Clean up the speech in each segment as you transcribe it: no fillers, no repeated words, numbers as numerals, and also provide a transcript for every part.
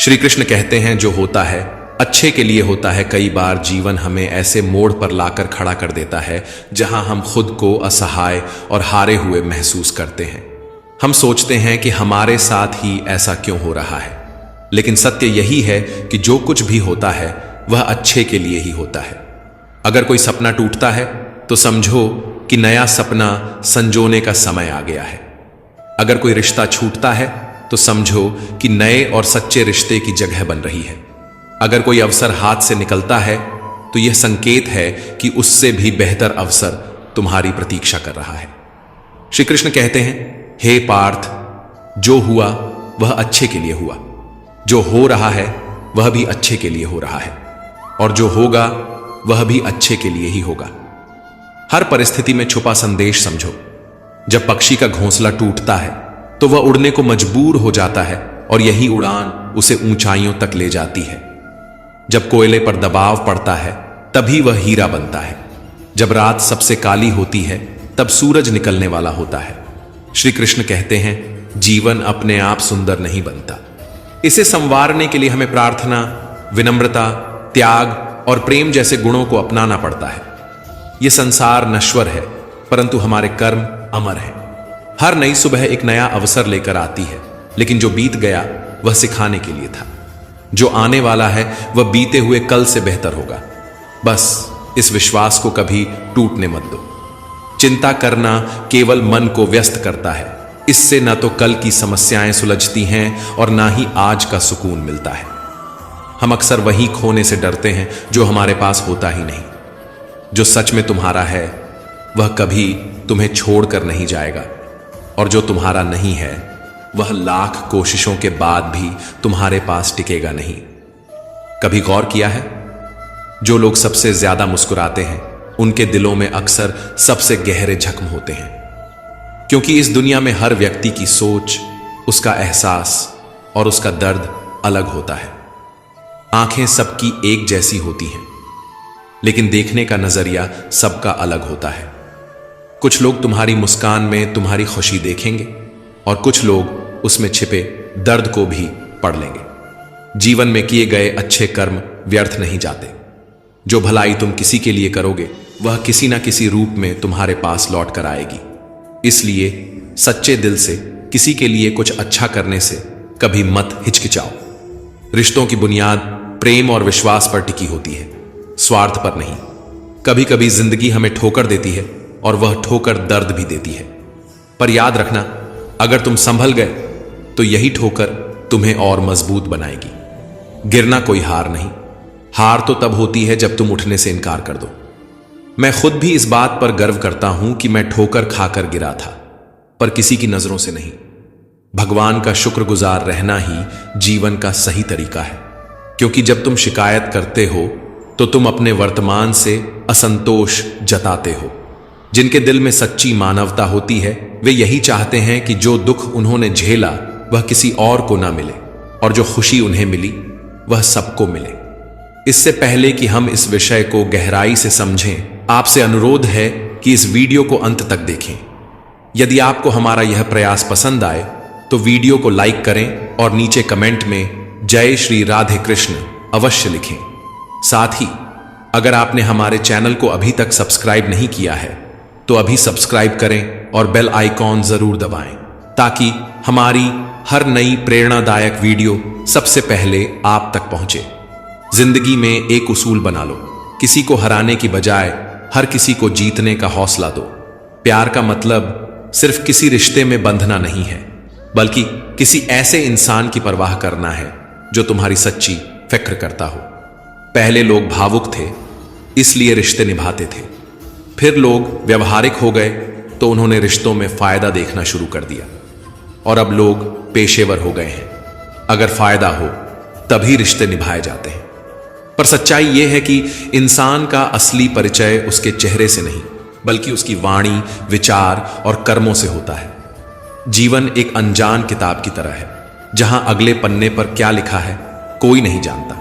श्री कृष्ण कहते हैं जो होता है अच्छे के लिए होता है। कई बार जीवन हमें ऐसे मोड़ पर लाकर खड़ा कर देता है जहां हम खुद को असहाय और हारे हुए महसूस करते हैं। हम सोचते हैं कि हमारे साथ ही ऐसा क्यों हो रहा है, लेकिन सत्य यही है कि जो कुछ भी होता है वह अच्छे के लिए ही होता है। अगर कोई सपना टूटता है तो समझो कि नया सपना संजोने का समय आ गया है। अगर कोई रिश्ता छूटता है तो समझो कि नए और सच्चे रिश्ते की जगह बन रही है। अगर कोई अवसर हाथ से निकलता है तो यह संकेत है कि उससे भी बेहतर अवसर तुम्हारी प्रतीक्षा कर रहा है। श्री कृष्ण कहते हैं, हे पार्थ, जो हुआ वह अच्छे के लिए हुआ, जो हो रहा है वह भी अच्छे के लिए हो रहा है, और जो होगा वह भी अच्छे के लिए ही होगा। हर परिस्थिति में छुपा संदेश समझो। जब पक्षी का घोंसला टूटता है तो वह उड़ने को मजबूर हो जाता है, और यही उड़ान उसे ऊंचाइयों तक ले जाती है। जब कोयले पर दबाव पड़ता है तभी वह हीरा बनता है। जब रात सबसे काली होती है तब सूरज निकलने वाला होता है। श्री कृष्ण कहते हैं, जीवन अपने आप सुंदर नहीं बनता, इसे संवारने के लिए हमें प्रार्थना, विनम्रता, त्याग और प्रेम जैसे गुणों को अपनाना पड़ता है। यह संसार नश्वर है, परंतु हमारे कर्म अमर हैं। हर नई सुबह एक नया अवसर लेकर आती है, लेकिन जो बीत गया वह सिखाने के लिए था। जो आने वाला है वह बीते हुए कल से बेहतर होगा। बस इस विश्वास को कभी टूटने मत दो। चिंता करना केवल मन को व्यस्त करता है। इससे न तो कल की समस्याएं सुलझती हैं और ना ही आज का सुकून मिलता है। हम अक्सर वही खोने से डरते हैं जो हमारे पास होता ही नहीं। जो सच में तुम्हारा है वह कभी तुम्हें छोड़कर नहीं जाएगा, और जो तुम्हारा नहीं है वह लाख कोशिशों के बाद भी तुम्हारे पास टिकेगा नहीं। कभी गौर किया है, जो लोग सबसे ज्यादा मुस्कुराते हैं उनके दिलों में अक्सर सबसे गहरे जख्म होते हैं, क्योंकि इस दुनिया में हर व्यक्ति की सोच, उसका एहसास और उसका दर्द अलग होता है। आंखें सबकी एक जैसी होती हैं, लेकिन देखने का नजरिया सबका अलग होता है। कुछ लोग तुम्हारी मुस्कान में तुम्हारी खुशी देखेंगे, और कुछ लोग उसमें छिपे दर्द को भी पढ़ लेंगे। जीवन में किए गए अच्छे कर्म व्यर्थ नहीं जाते। जो भलाई तुम किसी के लिए करोगे वह किसी ना किसी रूप में तुम्हारे पास लौट कर आएगी। इसलिए सच्चे दिल से किसी के लिए कुछ अच्छा करने से कभी मत हिचकिचाओ। रिश्तों की बुनियाद प्रेम और विश्वास पर टिकी होती है, स्वार्थ पर नहीं। कभी कभी जिंदगी हमें ठोकर देती है, और वह ठोकर दर्द भी देती है, पर याद रखना, अगर तुम संभल गए तो यही ठोकर तुम्हें और मजबूत बनाएगी। गिरना कोई हार नहीं, हार तो तब होती है जब तुम उठने से इनकार कर दो। मैं खुद भी इस बात पर गर्व करता हूं कि मैं ठोकर खाकर गिरा था, पर किसी की नजरों से नहीं। भगवान का शुक्रगुजार रहना ही जीवन का सही तरीका है, क्योंकि जब तुम शिकायत करते हो तो तुम अपने वर्तमान से असंतोष जताते हो। जिनके दिल में सच्ची मानवता होती है वे यही चाहते हैं कि जो दुख उन्होंने झेला वह किसी और को ना मिले, और जो खुशी उन्हें मिली वह सबको मिले। इससे पहले कि हम इस विषय को गहराई से समझें, आपसे अनुरोध है कि इस वीडियो को अंत तक देखें। यदि आपको हमारा यह प्रयास पसंद आए तो वीडियो को लाइक करें और नीचे कमेंट में जय श्री राधे कृष्ण अवश्य लिखें। साथ ही अगर आपने हमारे चैनल को अभी तक सब्सक्राइब नहीं किया है तो अभी सब्सक्राइब करें और बेल आइकॉन जरूर दबाएं, ताकि हमारी हर नई प्रेरणादायक वीडियो सबसे पहले आप तक पहुंचे। जिंदगी में एक उसूल बना लो, किसी को हराने की बजाय हर किसी को जीतने का हौसला दो। प्यार का मतलब सिर्फ किसी रिश्ते में बंधना नहीं है, बल्कि किसी ऐसे इंसान की परवाह करना है जो तुम्हारी सच्ची फिक्र करता हो। पहले लोग भावुक थे इसलिए रिश्ते निभाते थे, फिर लोग व्यवहारिक हो गए तो उन्होंने रिश्तों में फायदा देखना शुरू कर दिया, और अब लोग पेशेवर हो गए हैं। अगर फायदा हो तभी रिश्ते निभाए जाते हैं। पर सच्चाई यह है कि इंसान का असली परिचय उसके चेहरे से नहीं, बल्कि उसकी वाणी, विचार और कर्मों से होता है। जीवन एक अनजान किताब की तरह है, जहां अगले पन्ने पर क्या लिखा है कोई नहीं जानता,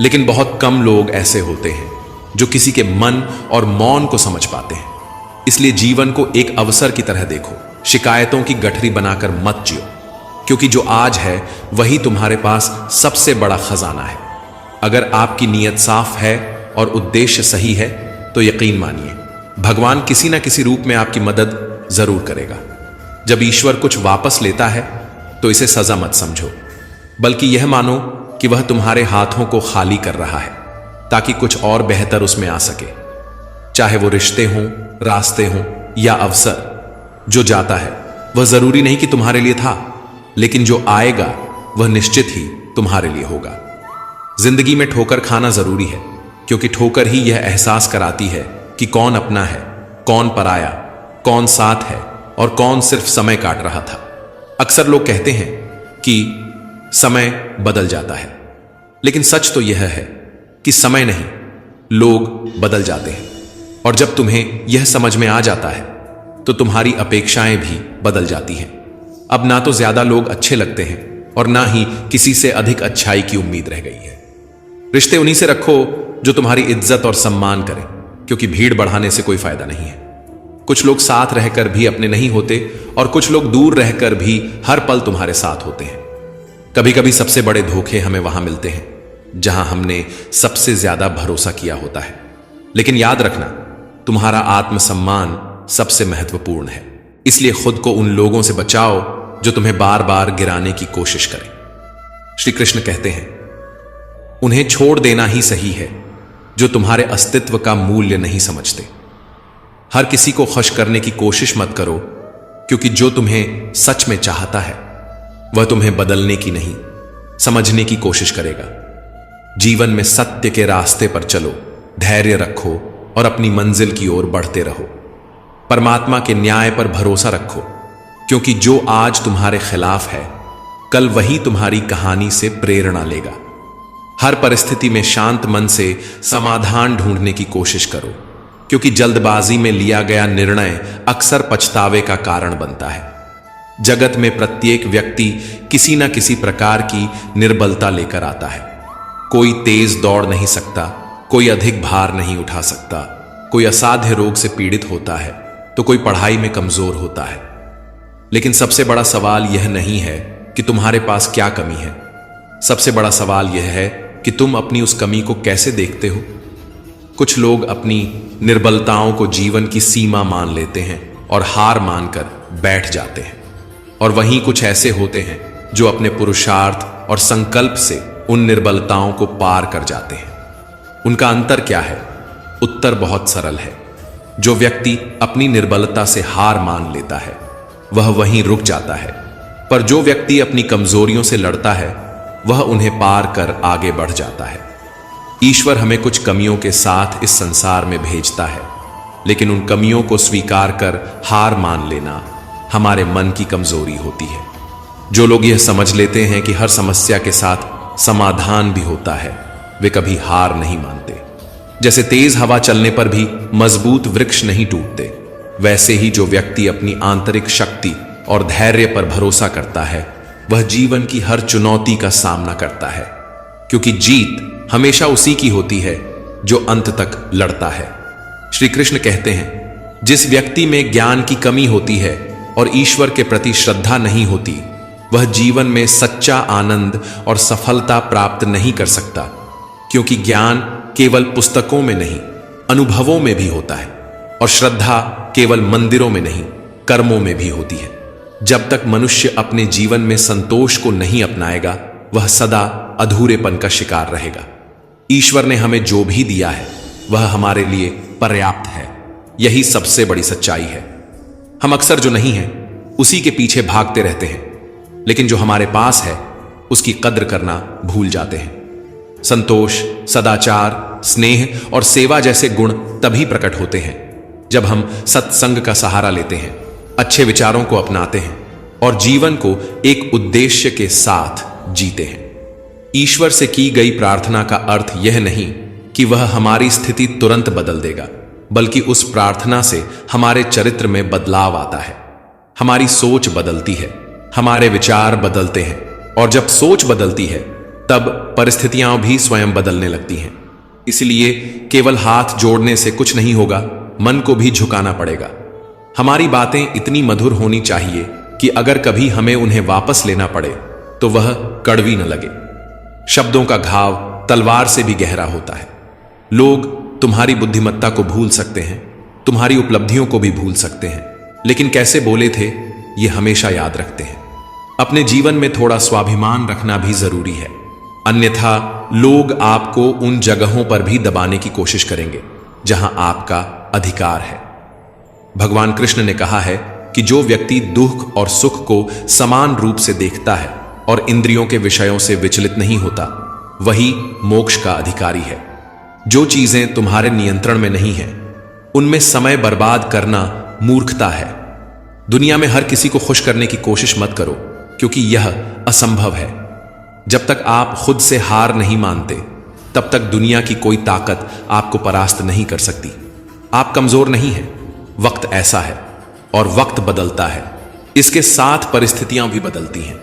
लेकिन बहुत कम लोग ऐसे होते हैं जो किसी के मन और मौन को समझ पाते हैं। इसलिए जीवन को एक अवसर की तरह देखो, शिकायतों की गठरी बनाकर मत जियो। क्योंकि जो आज है वही तुम्हारे पास सबसे बड़ा खजाना है। अगर आपकी नीयत साफ है और उद्देश्य सही है तो यकीन मानिए भगवान किसी ना किसी रूप में आपकी मदद जरूर करेगा। जब ईश्वर कुछ वापस लेता है तो इसे सजा मत समझो, बल्कि यह मानो कि वह तुम्हारे हाथों को खाली कर रहा है ताकि कुछ और बेहतर उसमें आ सके। चाहे वो रिश्ते हों, रास्ते हों या अवसर, जो जाता है वह जरूरी नहीं कि तुम्हारे लिए था, लेकिन जो आएगा वह निश्चित ही तुम्हारे लिए होगा। जिंदगी में ठोकर खाना जरूरी है, क्योंकि ठोकर ही यह एहसास कराती है कि कौन अपना है, कौन पराया, कौन साथ है और कौन सिर्फ समय काट रहा था। अक्सर लोग कहते हैं कि समय बदल जाता है, लेकिन सच तो यह है कि समय नहीं, लोग बदल जाते हैं। और जब तुम्हें यह समझ में आ जाता है तो तुम्हारी अपेक्षाएं भी बदल जाती हैं। अब ना तो ज्यादा लोग अच्छे लगते हैं और ना ही किसी से अधिक अच्छाई की उम्मीद रह गई है। रिश्ते उन्हीं से रखो जो तुम्हारी इज्जत और सम्मान करें, क्योंकि भीड़ बढ़ाने से कोई फायदा नहीं है। कुछ लोग साथ रहकर भी अपने नहीं होते और कुछ लोग दूर रहकर भी हर पल तुम्हारे साथ होते हैं। कभी कभी सबसे बड़े धोखे हमें वहां मिलते हैं जहां हमने सबसे ज्यादा भरोसा किया होता है। लेकिन याद रखना, तुम्हारा आत्मसम्मान सबसे महत्वपूर्ण है, इसलिए खुद को उन लोगों से बचाओ जो तुम्हें बार बार गिराने की कोशिश करें। श्री कृष्ण कहते हैं, उन्हें छोड़ देना ही सही है जो तुम्हारे अस्तित्व का मूल्य नहीं समझते। हर किसी को खुश करने की कोशिश मत करो, क्योंकि जो तुम्हें सच में चाहता है वह तुम्हें बदलने की नहीं, समझने की कोशिश करेगा। जीवन में सत्य के रास्ते पर चलो, धैर्य रखो और अपनी मंजिल की ओर बढ़ते रहो। परमात्मा के न्याय पर भरोसा रखो, क्योंकि जो आज तुम्हारे खिलाफ है कल वही तुम्हारी कहानी से प्रेरणा लेगा। हर परिस्थिति में शांत मन से समाधान ढूंढने की कोशिश करो, क्योंकि जल्दबाजी में लिया गया निर्णय अक्सर पछतावे का कारण बनता है। जगत में प्रत्येक व्यक्ति किसी न किसी प्रकार की निर्बलता लेकर आता है। कोई तेज दौड़ नहीं सकता, कोई अधिक भार नहीं उठा सकता, कोई असाध्य रोग से पीड़ित होता है तो कोई पढ़ाई में कमजोर होता है। लेकिन सबसे बड़ा सवाल यह नहीं है कि तुम्हारे पास क्या कमी है, सबसे बड़ा सवाल यह है कि तुम अपनी उस कमी को कैसे देखते हो। कुछ लोग अपनी निर्बलताओं को जीवन की सीमा मान लेते हैं और हार मानकर बैठ जाते हैं, और वहीं कुछ ऐसे होते हैं जो अपने पुरुषार्थ और संकल्प से उन निर्बलताओं को पार कर जाते हैं। उनका अंतर क्या है? उत्तर बहुत सरल है। जो व्यक्ति अपनी निर्बलता से हार मान लेता है वह वहीं रुक जाता है, पर जो व्यक्ति अपनी कमजोरियों से लड़ता है वह उन्हें पार कर आगे बढ़ जाता है। ईश्वर हमें कुछ कमियों के साथ इस संसार में भेजता है, लेकिन उन कमियों को स्वीकार कर हार मान लेना हमारे मन की कमजोरी होती है। जो लोग यह समझ लेते हैं कि हर समस्या के साथ समाधान भी होता है, वे कभी हार नहीं मानते। जैसे तेज हवा चलने पर भी मजबूत वृक्ष नहीं टूटते, वैसे ही जो व्यक्ति अपनी आंतरिक शक्ति और धैर्य पर भरोसा करता है वह जीवन की हर चुनौती का सामना करता है, क्योंकि जीत हमेशा उसी की होती है जो अंत तक लड़ता है। श्री कृष्ण कहते हैं, जिस व्यक्ति में ज्ञान की कमी होती है और ईश्वर के प्रति श्रद्धा नहीं होती, वह जीवन में सच्चा आनंद और सफलता प्राप्त नहीं कर सकता, क्योंकि ज्ञान केवल पुस्तकों में नहीं अनुभवों में भी होता है, और श्रद्धा केवल मंदिरों में नहीं कर्मों में भी होती है। जब तक मनुष्य अपने जीवन में संतोष को नहीं अपनाएगा वह सदा अधूरेपन का शिकार रहेगा। ईश्वर ने हमें जो भी दिया है वह हमारे लिए पर्याप्त है, यही सबसे बड़ी सच्चाई है। हम अक्सर जो नहीं है उसी के पीछे भागते रहते हैं, लेकिन जो हमारे पास है उसकी कद्र करना भूल जाते हैं। संतोष, सदाचार, स्नेह और सेवा जैसे गुण तभी प्रकट होते हैं जब हम सत्संग का सहारा लेते हैं, अच्छे विचारों को अपनाते हैं और जीवन को एक उद्देश्य के साथ जीते हैं। ईश्वर से की गई प्रार्थना का अर्थ यह नहीं कि वह हमारी स्थिति तुरंत बदल देगा, बल्कि उस प्रार्थना से हमारे चरित्र में बदलाव आता है। हमारी सोच बदलती है, हमारे विचार बदलते हैं, और जब सोच बदलती है तब परिस्थितियां भी स्वयं बदलने लगती हैं। इसलिए केवल हाथ जोड़ने से कुछ नहीं होगा, मन को भी झुकाना पड़ेगा। हमारी बातें इतनी मधुर होनी चाहिए कि अगर कभी हमें उन्हें वापस लेना पड़े तो वह कड़वी न लगे। शब्दों का घाव तलवार से भी गहरा होता है। लोग तुम्हारी बुद्धिमत्ता को भूल सकते हैं, तुम्हारी उपलब्धियों को भी भूल सकते हैं, लेकिन कैसे बोले थे ये हमेशा याद रखते हैं। अपने जीवन में थोड़ा स्वाभिमान रखना भी जरूरी है, अन्यथा लोग आपको उन जगहों पर भी दबाने की कोशिश करेंगे जहां आपका अधिकार है। भगवान कृष्ण ने कहा है कि जो व्यक्ति दुख और सुख को समान रूप से देखता है और इंद्रियों के विषयों से विचलित नहीं होता, वही मोक्ष का अधिकारी है। जो चीजें तुम्हारे नियंत्रण में नहीं हैं, उनमें समय बर्बाद करना मूर्खता है। दुनिया में हर किसी को खुश करने की कोशिश मत करो, क्योंकि यह असंभव है। जब तक आप खुद से हार नहीं मानते, तब तक दुनिया की कोई ताकत आपको परास्त नहीं कर सकती। आप कमजोर नहीं हैं, वक्त ऐसा है और वक्त बदलता है, इसके साथ परिस्थितियां भी बदलती हैं।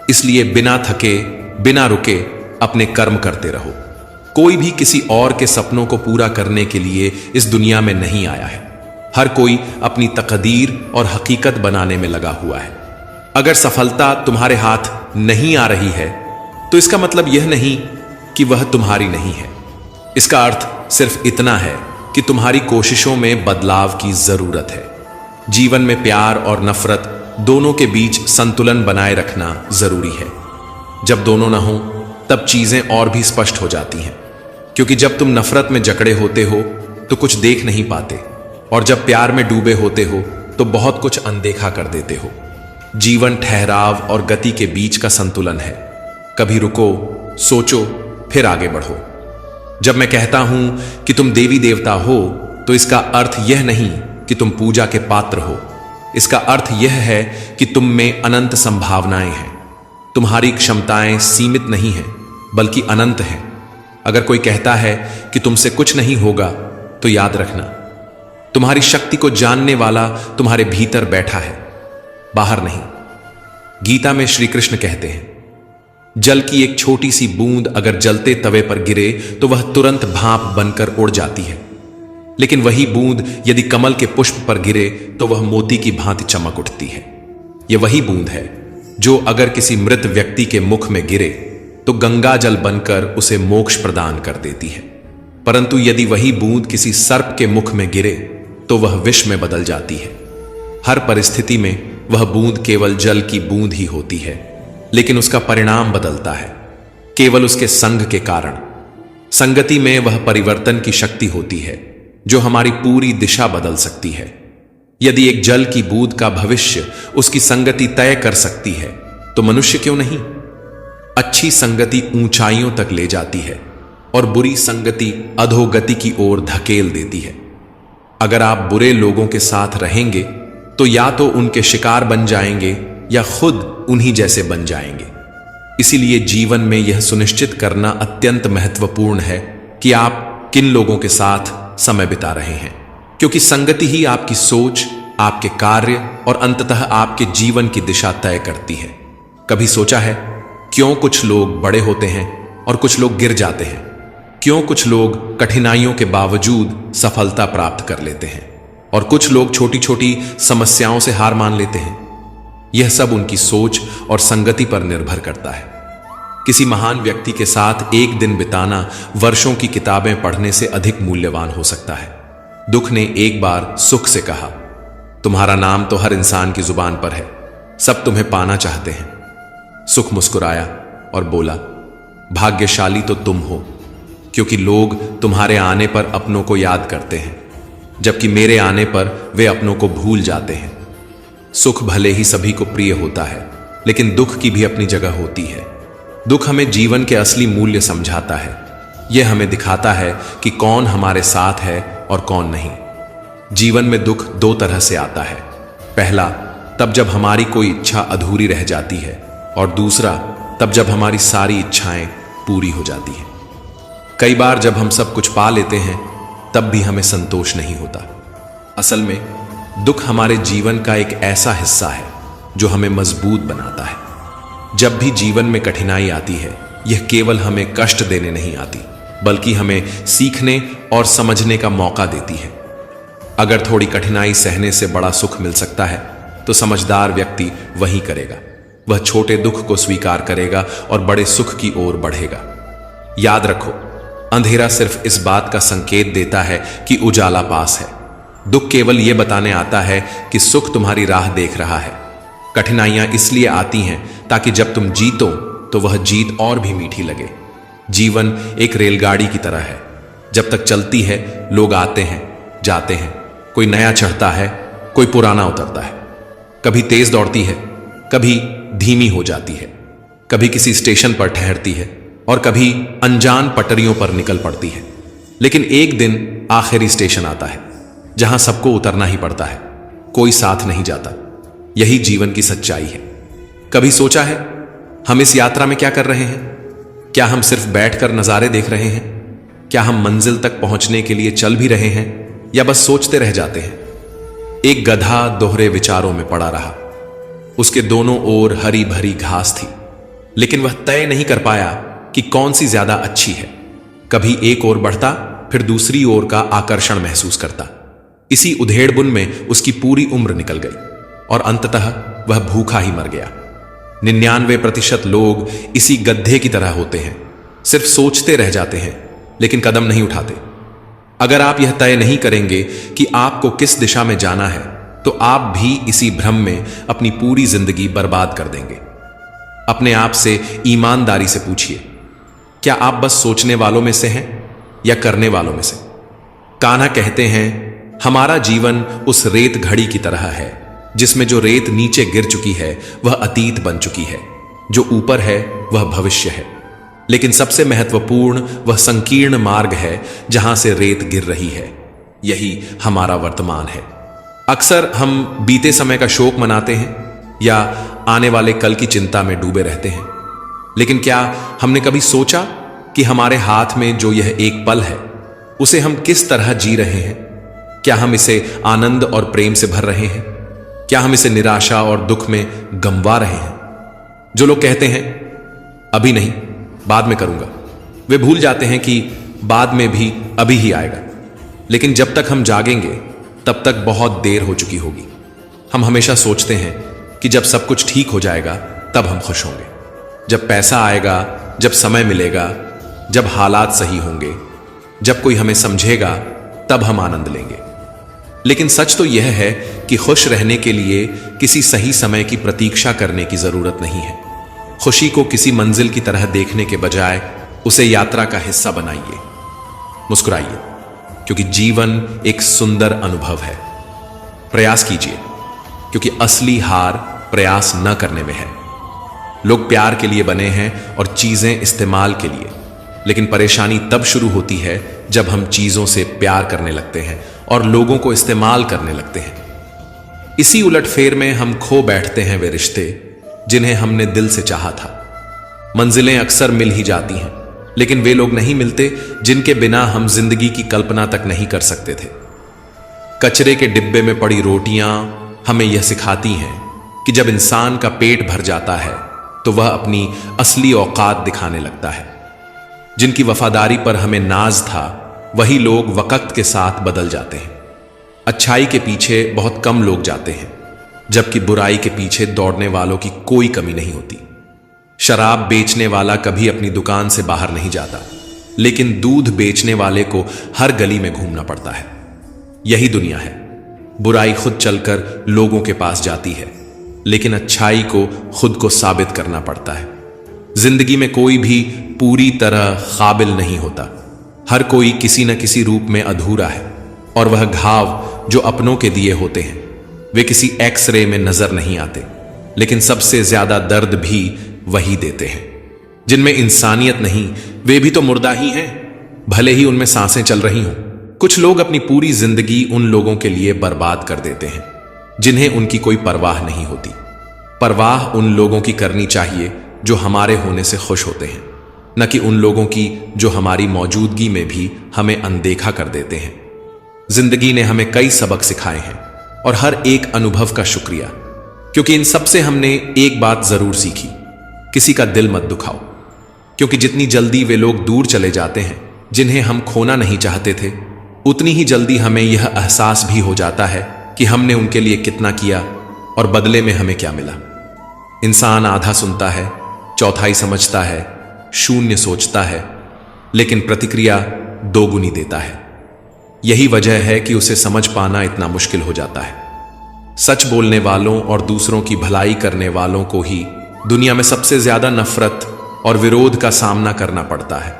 इसलिए बिना थके, बिना रुके अपने कर्म करते रहो। कोई भी किसी और के सपनों को पूरा करने के लिए इस दुनिया में नहीं आया है। हर कोई अपनी तकदीर और हकीकत बनाने में लगा हुआ है। अगर सफलता तुम्हारे हाथ नहीं आ रही है, तो इसका मतलब यह नहीं कि वह तुम्हारी नहीं है। इसका अर्थ सिर्फ इतना है कि तुम्हारी कोशिशों में बदलाव की जरूरत है। जीवन में प्यार और नफरत दोनों के बीच संतुलन बनाए रखना जरूरी है। जब दोनों ना हो, तब चीजें और भी स्पष्ट हो जाती हैं, क्योंकि जब तुम नफरत में जकड़े होते हो तो कुछ देख नहीं पाते, और जब प्यार में डूबे होते हो तो बहुत कुछ अनदेखा कर देते हो। जीवन ठहराव और गति के बीच का संतुलन है। कभी रुको, सोचो, फिर आगे बढ़ो। जब मैं कहता हूं कि तुम देवी देवता हो, तो इसका अर्थ यह नहीं कि तुम पूजा के पात्र हो। इसका अर्थ यह है कि तुम में अनंत संभावनाएं हैं। तुम्हारी क्षमताएं सीमित नहीं हैं, बल्कि अनंत हैं। अगर कोई कहता है कि तुमसे कुछ नहीं होगा, तो याद रखना, तुम्हारी शक्ति को जानने वाला तुम्हारे भीतर बैठा है, बाहर नहीं। गीता में श्री कृष्ण कहते हैं, जल की एक छोटी सी बूंद अगर जलते तवे पर गिरे तो वह तुरंत भाप बनकर उड़ जाती है, लेकिन वही बूंद यदि कमल के पुष्प पर गिरे तो वह मोती की भांति चमक उठती है। यह वही बूंद है जो अगर किसी मृत व्यक्ति के मुख में गिरे तो गंगा जल बनकर उसे मोक्ष प्रदान कर देती है, परंतु यदि वही बूंद किसी सर्प के मुख में गिरे तो वह विष में बदल जाती है। हर परिस्थिति में वह बूंद केवल जल की बूंद ही होती है, लेकिन उसका परिणाम बदलता है केवल उसके संग के कारण। संगति में वह परिवर्तन की शक्ति होती है जो हमारी पूरी दिशा बदल सकती है। यदि एक जल की बूंद का भविष्य उसकी संगति तय कर सकती है, तो मनुष्य क्यों नहीं? अच्छी संगति ऊंचाइयों तक ले जाती है और बुरी संगति अधोगति की ओर धकेल देती है। अगर आप बुरे लोगों के साथ रहेंगे तो या तो उनके शिकार बन जाएंगे या खुद उन्हीं जैसे बन जाएंगे। इसीलिए जीवन में यह सुनिश्चित करना अत्यंत महत्वपूर्ण है कि आप किन लोगों के साथ समय बिता रहे हैं, क्योंकि संगति ही आपकी सोच, आपके कार्य और अंततः आपके जीवन की दिशा तय करती है। कभी सोचा है क्यों कुछ लोग बड़े होते हैं और कुछ लोग गिर जाते हैं? क्यों कुछ लोग कठिनाइयों के बावजूद सफलता प्राप्त कर लेते हैं और कुछ लोग छोटी छोटी समस्याओं से हार मान लेते हैं? यह सब उनकी सोच और संगति पर निर्भर करता है। किसी महान व्यक्ति के साथ एक दिन बिताना वर्षों की किताबें पढ़ने से अधिक मूल्यवान हो सकता है। दुख ने एक बार सुख से कहा, तुम्हारा नाम तो हर इंसान की जुबान पर है, सब तुम्हें पाना चाहते हैं। सुख मुस्कुराया और बोला, भाग्यशाली तो तुम हो, क्योंकि लोग तुम्हारे आने पर अपनों को याद करते हैं, जबकि मेरे आने पर वे अपनों को भूल जाते हैं। सुख भले ही सभी को प्रिय होता है, लेकिन दुख की भी अपनी जगह होती है। दुख हमें जीवन के असली मूल्य समझाता है। यह हमें दिखाता है कि कौन हमारे साथ है और कौन नहीं। जीवन में दुख दो तरह से आता है। पहला, तब जब हमारी कोई इच्छा अधूरी रह जाती है, और दूसरा, तब जब हमारी सारी इच्छाएं पूरी हो जाती हैं। कई बार जब हम सब कुछ पा लेते हैं, तब भी हमें संतोष नहीं होता। असल में दुख हमारे जीवन का एक ऐसा हिस्सा है जो हमें मजबूत बनाता है। जब भी जीवन में कठिनाई आती है, यह केवल हमें कष्ट देने नहीं आती, बल्कि हमें सीखने और समझने का मौका देती है। अगर थोड़ी कठिनाई सहने से बड़ा सुख मिल सकता है, तो समझदार व्यक्ति वही करेगा। वह छोटे दुख को स्वीकार करेगा और बड़े सुख की ओर बढ़ेगा। याद रखो, अंधेरा सिर्फ इस बात का संकेत देता है कि उजाला पास है। दुख केवल यह बताने आता है कि सुख तुम्हारी राह देख रहा है। कठिनाइयां इसलिए आती हैं ताकि जब तुम जीतो तो वह जीत और भी मीठी लगे। जीवन एक रेलगाड़ी की तरह है। जब तक चलती है लोग आते हैं, जाते हैं, कोई नया चढ़ता है, कोई पुराना उतरता है। कभी तेज दौड़ती है, कभी धीमी हो जाती है, कभी किसी स्टेशन पर ठहरती है और कभी अनजान पटरियों पर निकल पड़ती है। लेकिन एक दिन आखिरी स्टेशन आता है जहां सबको उतरना ही पड़ता है, कोई साथ नहीं जाता। यही जीवन की सच्चाई है। कभी सोचा है हम इस यात्रा में क्या कर रहे हैं? क्या हम सिर्फ बैठकर नजारे देख रहे हैं? क्या हम मंजिल तक पहुंचने के लिए चल भी रहे हैं या बस सोचते रह जाते हैं? एक गधा दोहरे विचारों में पड़ा रहा। उसके दोनों ओर हरी भरी घास थी, लेकिन वह तय नहीं कर पाया कि कौन सी ज्यादा अच्छी है। कभी एक ओर बढ़ता, फिर दूसरी ओर का आकर्षण महसूस करता। इसी उधेड़बुन में उसकी पूरी उम्र निकल गई और अंततः वह भूखा ही मर गया। 99% लोग इसी गड्ढे की तरह होते हैं, सिर्फ सोचते रह जाते हैं लेकिन कदम नहीं उठाते। अगर आप यह तय नहीं करेंगे कि आपको किस दिशा में जाना है तो आप भी इसी भ्रम में अपनी पूरी जिंदगी बर्बाद कर देंगे। अपने आप से ईमानदारी से पूछिए, क्या आप बस सोचने वालों में से हैं या करने वालों में से? कान्हा कहते हैं, हमारा जीवन उस रेत घड़ी की तरह है जिसमें जो रेत नीचे गिर चुकी है वह अतीत बन चुकी है, जो ऊपर है वह भविष्य है। लेकिन सबसे महत्वपूर्ण वह संकीर्ण मार्ग है जहां से रेत गिर रही है। यही हमारा वर्तमान है। अक्सर हम बीते समय का शोक मनाते हैं या आने वाले कल की चिंता में डूबे रहते हैं। लेकिन क्या हमने कभी सोचा कि हमारे हाथ में जो यह एक पल है उसे हम किस तरह जी रहे हैं? क्या हम इसे आनंद और प्रेम से भर रहे हैं? क्या हम इसे निराशा और दुख में गंवा रहे हैं? जो लोग कहते हैं अभी नहीं, बाद में करूंगा, वे भूल जाते हैं कि बाद में भी अभी ही आएगा। लेकिन जब तक हम जागेंगे तब तक बहुत देर हो चुकी होगी। हम हमेशा सोचते हैं कि जब सब कुछ ठीक हो जाएगा तब हम खुश होंगे, जब पैसा आएगा, जब समय मिलेगा, जब हालात सही होंगे, जब कोई हमें समझेगा तब हम आनंद लेंगे। लेकिन सच तो यह है कि खुश रहने के लिए किसी सही समय की प्रतीक्षा करने की जरूरत नहीं है। खुशी को किसी मंजिल की तरह देखने के बजाय उसे यात्रा का हिस्सा बनाइए। मुस्कुराइए, क्योंकि जीवन एक सुंदर अनुभव है। प्रयास कीजिए, क्योंकि असली हार प्रयास न करने में है। लोग प्यार के लिए बने हैं और चीजें इस्तेमाल के लिए, लेकिन परेशानी तब शुरू होती है जब हम चीजों से प्यार करने लगते हैं और लोगों को इस्तेमाल करने लगते हैं। इसी उलटफेर में हम खो बैठते हैं वे रिश्ते जिन्हें हमने दिल से चाहा था। मंजिलें अक्सर मिल ही जाती हैं, लेकिन वे लोग नहीं मिलते जिनके बिना हम जिंदगी की कल्पना तक नहीं कर सकते थे। कचरे के डिब्बे में पड़ी रोटियां हमें यह सिखाती हैं कि जब इंसान का पेट भर जाता है तो वह अपनी असली औकात दिखाने लगता है। जिनकी वफादारी पर हमें नाज था वही लोग वक्त के साथ बदल जाते हैं। अच्छाई के पीछे बहुत कम लोग जाते हैं, जबकि बुराई के पीछे दौड़ने वालों की कोई कमी नहीं होती। शराब बेचने वाला कभी अपनी दुकान से बाहर नहीं जाता, लेकिन दूध बेचने वाले को हर गली में घूमना पड़ता है। यही दुनिया है। बुराई खुद चलकर लोगों के पास जाती है, लेकिन अच्छाई को खुद को साबित करना पड़ता है। जिंदगी में कोई भी पूरी तरह काबिल नहीं होता। हर कोई किसी न किसी रूप में अधूरा है, और वह घाव जो अपनों के दिए होते हैं वे किसी एक्सरे में नजर नहीं आते, लेकिन सबसे ज्यादा दर्द भी वही देते हैं। जिनमें इंसानियत नहीं वे भी तो मुर्दा ही हैं, भले ही उनमें सांसें चल रही हों। कुछ लोग अपनी पूरी जिंदगी उन लोगों के लिए बर्बाद कर देते हैं जिन्हें उनकी कोई परवाह नहीं होती। परवाह उन लोगों की करनी चाहिए जो हमारे होने से खुश होते हैं, न कि उन लोगों की जो हमारी मौजूदगी में भी हमें अनदेखा कर देते हैं। जिंदगी ने हमें कई सबक सिखाए हैं और हर एक अनुभव का शुक्रिया, क्योंकि इन सब से हमने एक बात जरूर सीखी, किसी का दिल मत दुखाओ। क्योंकि जितनी जल्दी वे लोग दूर चले जाते हैं जिन्हें हम खोना नहीं चाहते थे, उतनी ही जल्दी हमें यह एहसास भी हो जाता है कि हमने उनके लिए कितना किया और बदले में हमें क्या मिला? इंसान आधा सुनता है, चौथाई समझता है, शून्य सोचता है, लेकिन प्रतिक्रिया दोगुनी देता है। यही वजह है कि उसे समझ पाना इतना मुश्किल हो जाता है। सच बोलने वालों और दूसरों की भलाई करने वालों को ही दुनिया में सबसे ज्यादा नफरत और विरोध का सामना करना पड़ता है।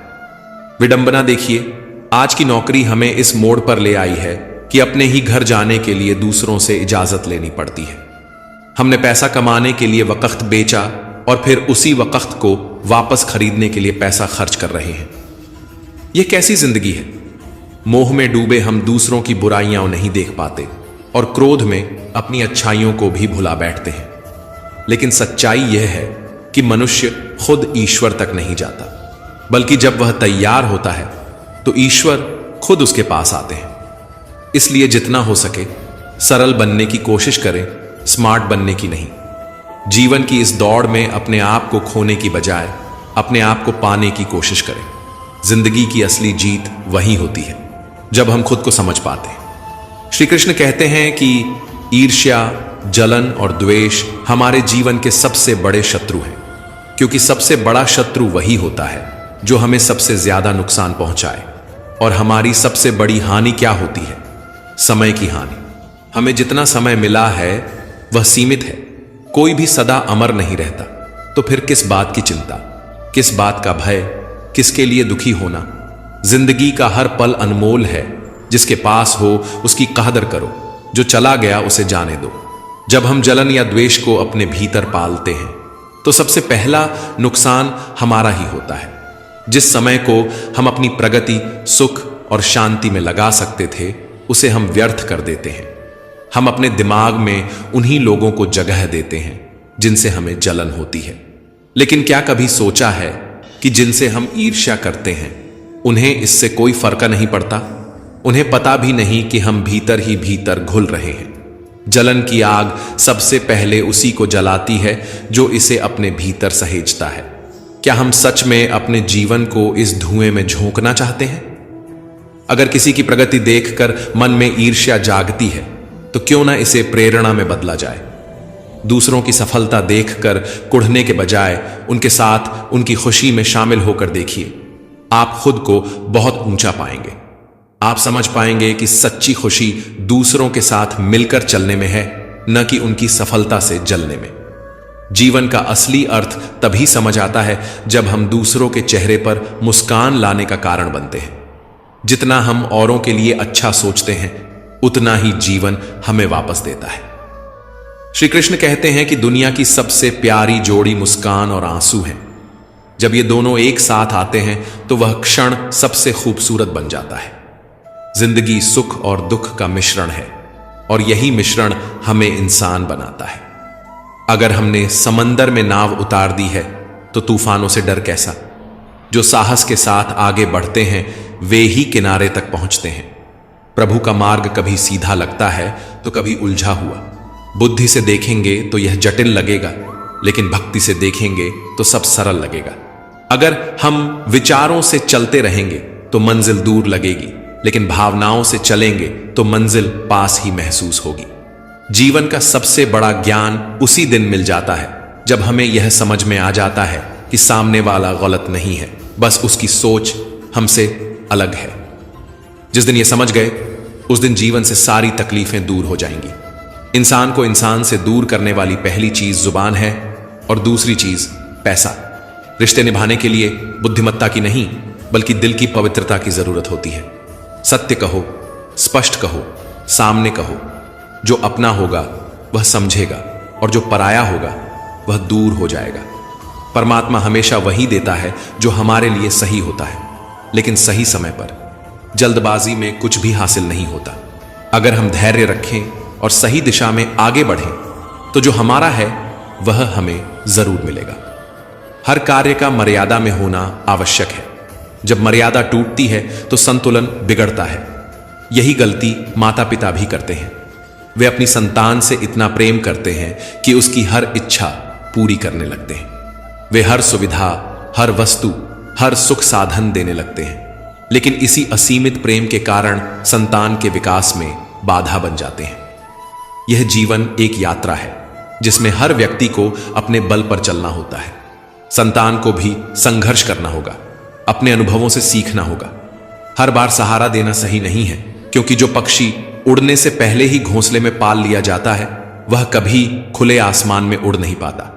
विडंबना देखिए, आज की नौकरी हमें इस मोड़ पर ले आई है कि अपने ही घर जाने के लिए दूसरों से इजाजत लेनी पड़ती है। हमने पैसा कमाने के लिए वक्त बेचा और फिर उसी वक्त को वापस खरीदने के लिए पैसा खर्च कर रहे हैं। यह कैसी जिंदगी है? मोह में डूबे हम दूसरों की बुराइयां नहीं देख पाते और क्रोध में अपनी अच्छाइयों को भी भुला बैठते हैं। लेकिन सच्चाई यह है कि मनुष्य खुद ईश्वर तक नहीं जाता, बल्कि जब वह तैयार होता है तो ईश्वर खुद उसके पास आते हैं। इसलिए जितना हो सके सरल बनने की कोशिश करें, स्मार्ट बनने की नहीं। जीवन की इस दौड़ में अपने आप को खोने की बजाय अपने आप को पाने की कोशिश करें। जिंदगी की असली जीत वही होती है जब हम खुद को समझ पाते हैं। श्री कृष्ण कहते हैं कि ईर्ष्या, जलन और द्वेष हमारे जीवन के सबसे बड़े शत्रु हैं, क्योंकि सबसे बड़ा शत्रु वही होता है जो हमें सबसे ज्यादा नुकसान पहुंचाए। और हमारी सबसे बड़ी हानि क्या होती है? समय की हानि। हमें जितना समय मिला है वह सीमित है। कोई भी सदा अमर नहीं रहता, तो फिर किस बात की चिंता, किस बात का भय, किसके लिए दुखी होना? जिंदगी का हर पल अनमोल है। जिसके पास हो उसकी कदर करो, जो चला गया उसे जाने दो। जब हम जलन या द्वेष को अपने भीतर पालते हैं तो सबसे पहला नुकसान हमारा ही होता है। जिस समय को हम अपनी प्रगति, सुख और शांति में लगा सकते थे, उसे हम व्यर्थ कर देते हैं। हम अपने दिमाग में उन्हीं लोगों को जगह देते हैं जिनसे हमें जलन होती है। लेकिन क्या कभी सोचा है कि जिनसे हम ईर्ष्या करते हैं उन्हें इससे कोई फर्क नहीं पड़ता? उन्हें पता भी नहीं कि हम भीतर ही भीतर घुल रहे हैं। जलन की आग सबसे पहले उसी को जलाती है जो इसे अपने भीतर सहेजता है। क्या हम सच में अपने जीवन को इस धुएं में झोंकना चाहते हैं? अगर किसी की प्रगति देखकर मन में ईर्ष्या जागती है तो क्यों ना इसे प्रेरणा में बदला जाए। दूसरों की सफलता देखकर कुढ़ने के बजाय उनके साथ उनकी खुशी में शामिल होकर देखिए। आप खुद को बहुत ऊंचा पाएंगे। आप समझ पाएंगे कि सच्ची खुशी दूसरों के साथ मिलकर चलने में है, न कि उनकी सफलता से जलने में। जीवन का असली अर्थ तभी समझ आता है जब हम दूसरों के चेहरे पर मुस्कान लाने का कारण बनते हैं। जितना हम औरों के लिए अच्छा सोचते हैं, उतना ही जीवन हमें वापस देता है। श्री कृष्ण कहते हैं कि दुनिया की सबसे प्यारी जोड़ी मुस्कान और आंसू है। जब ये दोनों एक साथ आते हैं तो वह क्षण सबसे खूबसूरत बन जाता है। जिंदगी सुख और दुख का मिश्रण है और यही मिश्रण हमें इंसान बनाता है। अगर हमने समंदर में नाव उतार दी है तो तूफानों से डर कैसा? जो साहस के साथ आगे बढ़ते हैं वे ही किनारे तक पहुंचते हैं। प्रभु का मार्ग कभी सीधा लगता है तो कभी उलझा हुआ। बुद्धि से देखेंगे तो यह जटिल लगेगा, लेकिन भक्ति से देखेंगे तो सब सरल लगेगा। अगर हम विचारों से चलते रहेंगे तो मंजिल दूर लगेगी, लेकिन भावनाओं से चलेंगे तो मंजिल पास ही महसूस होगी। जीवन का सबसे बड़ा ज्ञान उसी दिन मिल जाता है जब हमें यह समझ में आ जाता है कि सामने वाला गलत नहीं है, बस उसकी सोच हमसे अलग है। जिस दिन ये समझ गए उस दिन जीवन से सारी तकलीफें दूर हो जाएंगी। इंसान को इंसान से दूर करने वाली पहली चीज जुबान है और दूसरी चीज पैसा। रिश्ते निभाने के लिए बुद्धिमत्ता की नहीं बल्कि दिल की पवित्रता की जरूरत होती है। सत्य कहो, स्पष्ट कहो, सामने कहो। जो अपना होगा वह समझेगा और जो पराया होगा वह दूर हो जाएगा। परमात्मा हमेशा वही देता है जो हमारे लिए सही होता है, लेकिन सही समय पर। जल्दबाजी में कुछ भी हासिल नहीं होता। अगर हम धैर्य रखें और सही दिशा में आगे बढ़ें तो जो हमारा है वह हमें जरूर मिलेगा। हर कार्य का मर्यादा में होना आवश्यक है। जब मर्यादा टूटती है तो संतुलन बिगड़ता है। यही गलती माता पिता भी करते हैं। वे अपनी संतान से इतना प्रेम करते हैं कि उसकी हर इच्छा पूरी करने लगते हैं। वे हर सुविधा, हर वस्तु, हर सुख साधन देने लगते हैं, लेकिन इसी असीमित प्रेम के कारण संतान के विकास में बाधा बन जाते हैं। यह जीवन एक यात्रा है जिसमें हर व्यक्ति को अपने बल पर चलना होता है। संतान को भी संघर्ष करना होगा, अपने अनुभवों से सीखना होगा। हर बार सहारा देना सही नहीं है, क्योंकि जो पक्षी उड़ने से पहले ही घोंसले में पाल लिया जाता है वह कभी खुले आसमान में उड़ नहीं पाता।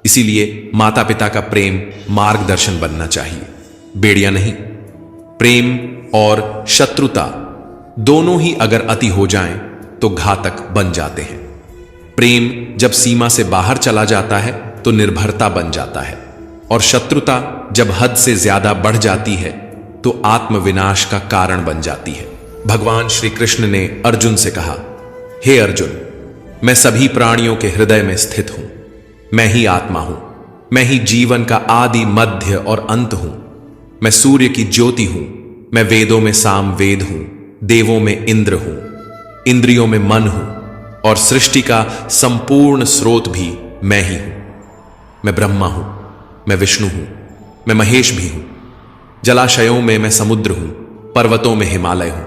इसीलिए माता पिता का प्रेम मार्गदर्शन बनना चाहिए, बेड़िया नहीं। प्रेम और शत्रुता दोनों ही अगर अति हो जाएं तो घातक बन जाते हैं। प्रेम जब सीमा से बाहर चला जाता है तो निर्भरता बन जाता है, और शत्रुता जब हद से ज्यादा बढ़ जाती है तो आत्मविनाश का कारण बन जाती है। भगवान श्री कृष्ण ने अर्जुन से कहा, हे अर्जुन, मैं सभी प्राणियों के हृदय में स्थित हूं। मैं ही आत्मा हूं, मैं ही जीवन का आदि मध्य और अंत हूं। मैं सूर्य की ज्योति हूं, मैं वेदों में साम वेद हूं, देवों में इंद्र हूं, इंद्रियों में मन हूं, और सृष्टि का संपूर्ण स्रोत भी मैं ही हूं। मैं ब्रह्मा हूं, मैं विष्णु हूं, मैं महेश भी हूं। जलाशयों में मैं समुद्र हूं, पर्वतों में हिमालय हूं।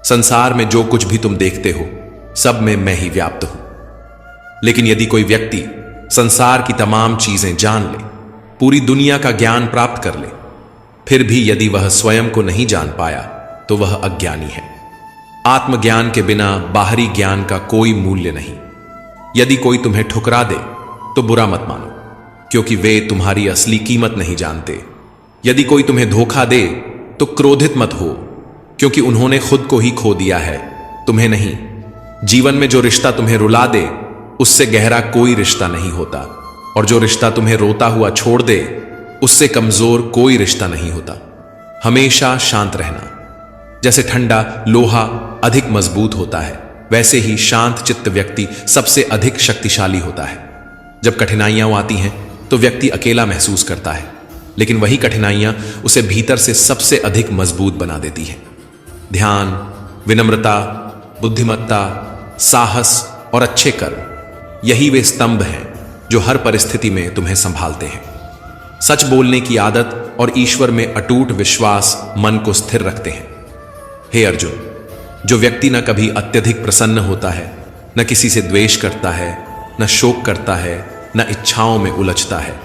संसार में जो कुछ भी तुम देखते हो सब में मैं ही व्याप्त हूं। लेकिन यदि कोई व्यक्ति संसार की तमाम चीजें जान ले, पूरी दुनिया का ज्ञान प्राप्त कर ले, फिर भी यदि वह स्वयं को नहीं जान पाया तो वह अज्ञानी है। आत्मज्ञान के बिना बाहरी ज्ञान का कोई मूल्य नहीं। यदि कोई तुम्हें ठुकरा दे तो बुरा मत मानो, क्योंकि वे तुम्हारी असली कीमत नहीं जानते। यदि कोई तुम्हें धोखा दे तो क्रोधित मत हो, क्योंकि उन्होंने खुद को ही खो दिया है, तुम्हें नहीं। जीवन में जो रिश्ता तुम्हें रुला दे उससे गहरा कोई रिश्ता नहीं होता, और जो रिश्ता तुम्हें रोता हुआ छोड़ दे उससे कमजोर कोई रिश्ता नहीं होता। हमेशा शांत रहना। जैसे ठंडा लोहा अधिक मजबूत होता है, वैसे ही शांत चित्त व्यक्ति सबसे अधिक शक्तिशाली होता है। जब कठिनाइयां आती हैं तो व्यक्ति अकेला महसूस करता है, लेकिन वही कठिनाइयां उसे भीतर से सबसे अधिक मजबूत बना देती हैं। ध्यान, विनम्रता, बुद्धिमत्ता, साहस और अच्छे कर्म, यही वे स्तंभ हैं जो हर परिस्थिति में तुम्हें संभालते हैं। सच बोलने की आदत और ईश्वर में अटूट विश्वास मन को स्थिर रखते हैं। हे अर्जुन, जो व्यक्ति न कभी अत्यधिक प्रसन्न होता है, न किसी से द्वेष करता है, न शोक करता है, न इच्छाओं में उलझता है,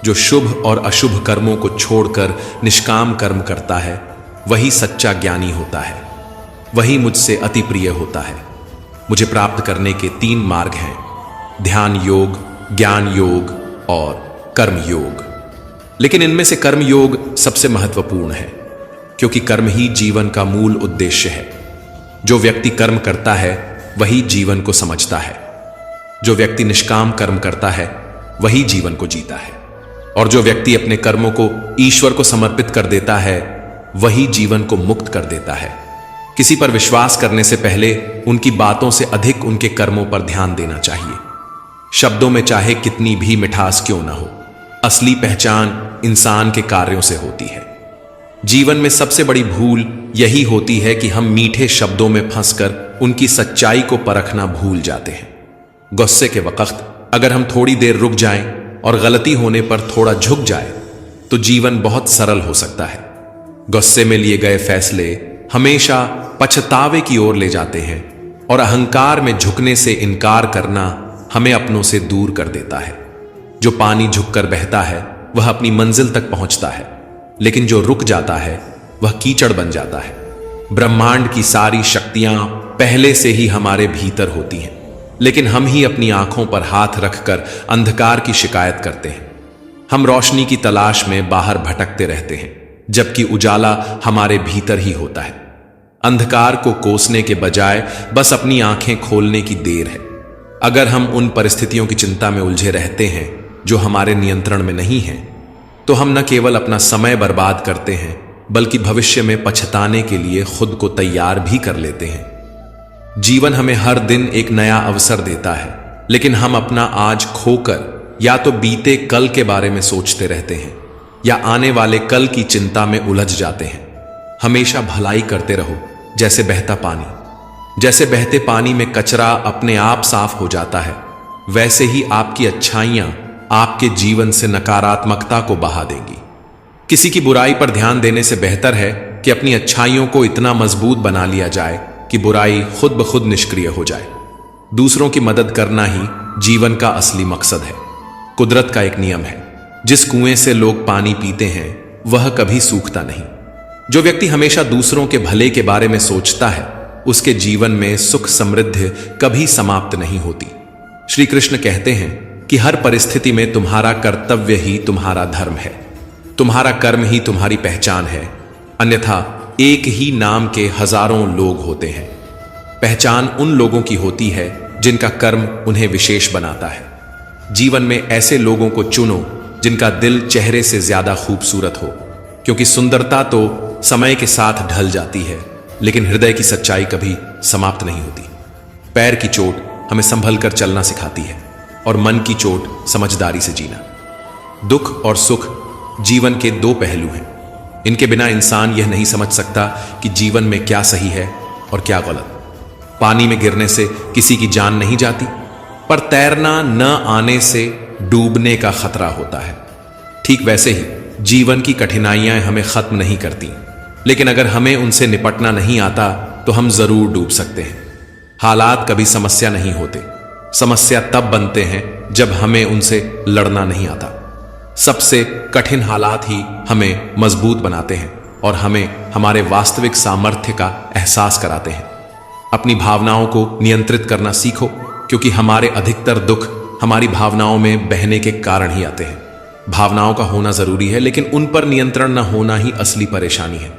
जो शुभ और अशुभ कर्मों को छोड़कर निष्काम कर्म करता है, वही सच्चा ज्ञानी होता है। वही मुझसे अति प्रिय होता है। मुझे प्राप्त करने के 3 मार्ग हैं: ध्यान योग, ज्ञान योग और कर्म योग। लेकिन इनमें से कर्म योग सबसे महत्वपूर्ण है, क्योंकि कर्म ही जीवन का मूल उद्देश्य है। जो व्यक्ति कर्म करता है वही जीवन को समझता है। जो व्यक्ति निष्काम कर्म करता है वही जीवन को जीता है, और जो व्यक्ति अपने कर्मों को ईश्वर को समर्पित कर देता है वही जीवन को मुक्त कर देता है। किसी पर विश्वास करने से पहले उनकी बातों से अधिक उनके कर्मों पर ध्यान देना चाहिए। शब्दों में चाहे कितनी भी मिठास क्यों ना हो, असली पहचान इंसान के कार्यों से होती है। जीवन में सबसे बड़ी भूल यही होती है कि हम मीठे शब्दों में फंसकर उनकी सच्चाई को परखना भूल जाते हैं। गुस्से के वक्त अगर हम थोड़ी देर रुक जाएं और गलती होने पर थोड़ा झुक जाए तो जीवन बहुत सरल हो सकता है। गुस्से में लिए गए फैसले हमेशा पछतावे की ओर ले जाते हैं, और अहंकार में झुकने से इनकार करना हमें अपनों से दूर कर देता है। जो पानी झुककर बहता है वह अपनी मंजिल तक पहुंचता है, लेकिन जो रुक जाता है वह कीचड़ बन जाता है। ब्रह्मांड की सारी शक्तियां पहले से ही हमारे भीतर होती हैं, लेकिन हम ही अपनी आंखों पर हाथ रखकर अंधकार की शिकायत करते हैं। हम रोशनी की तलाश में बाहर भटकते रहते हैं, जबकि उजाला हमारे भीतर ही होता है। अंधकार को कोसने के बजाय बस अपनी आंखें खोलने की देर है। अगर हम उन परिस्थितियों की चिंता में उलझे रहते हैं जो हमारे नियंत्रण में नहीं हैं, तो हम न केवल अपना समय बर्बाद करते हैं, बल्कि भविष्य में पछताने के लिए खुद को तैयार भी कर लेते हैं। जीवन हमें हर दिन एक नया अवसर देता है, लेकिन हम अपना आज खोकर या तो बीते कल के बारे में सोचते रहते हैं या आने वाले कल की चिंता में उलझ जाते हैं। हमेशा भलाई करते रहो, जैसे बहता पानी। जैसे बहते पानी में कचरा अपने आप साफ हो जाता है, वैसे ही आपकी अच्छाइयां आपके जीवन से नकारात्मकता को बहा देंगी। किसी की बुराई पर ध्यान देने से बेहतर है कि अपनी अच्छाइयों को इतना मजबूत बना लिया जाए कि बुराई खुद ब खुद निष्क्रिय हो जाए। दूसरों की मदद करना ही जीवन का असली मकसद है। कुदरत का एक नियम है, जिस कुएं से लोग पानी पीते हैं वह कभी सूखता नहीं। जो व्यक्ति हमेशा दूसरों के भले के बारे में सोचता है उसके जीवन में सुख समृद्धि कभी समाप्त नहीं होती। श्री कृष्ण कहते हैं कि हर परिस्थिति में तुम्हारा कर्तव्य ही तुम्हारा धर्म है, तुम्हारा कर्म ही तुम्हारी पहचान है, अन्यथा एक ही नाम के हजारों लोग होते हैं। पहचान उन लोगों की होती है जिनका कर्म उन्हें विशेष बनाता है। जीवन में ऐसे लोगों को चुनो जिनका दिल चेहरे से ज्यादा खूबसूरत हो, क्योंकि सुंदरता तो समय के साथ ढल जाती है, लेकिन हृदय की सच्चाई कभी समाप्त नहीं होती। पैर की चोट हमें संभल कर चलना सिखाती है और मन की चोट समझदारी से जीना। दुख और सुख जीवन के दो पहलू हैं। इनके बिना इंसान यह नहीं समझ सकता कि जीवन में क्या सही है और क्या गलत। पानी में गिरने से किसी की जान नहीं जाती, पर तैरना न आने से डूबने का खतरा होता है। ठीक वैसे ही जीवन की कठिनाइयां हमें खत्म नहीं करती, लेकिन अगर हमें उनसे निपटना नहीं आता तो हम जरूर डूब सकते हैं। हालात कभी समस्या नहीं होते, समस्या तब बनते हैं जब हमें उनसे लड़ना नहीं आता। सबसे कठिन हालात ही हमें मजबूत बनाते हैं और हमें हमारे वास्तविक सामर्थ्य का एहसास कराते हैं। अपनी भावनाओं को नियंत्रित करना सीखो, क्योंकि हमारे अधिकतर दुख हमारी भावनाओं में बहने के कारण ही आते हैं। भावनाओं का होना जरूरी है, लेकिन उन पर नियंत्रण न होना ही असली परेशानी है।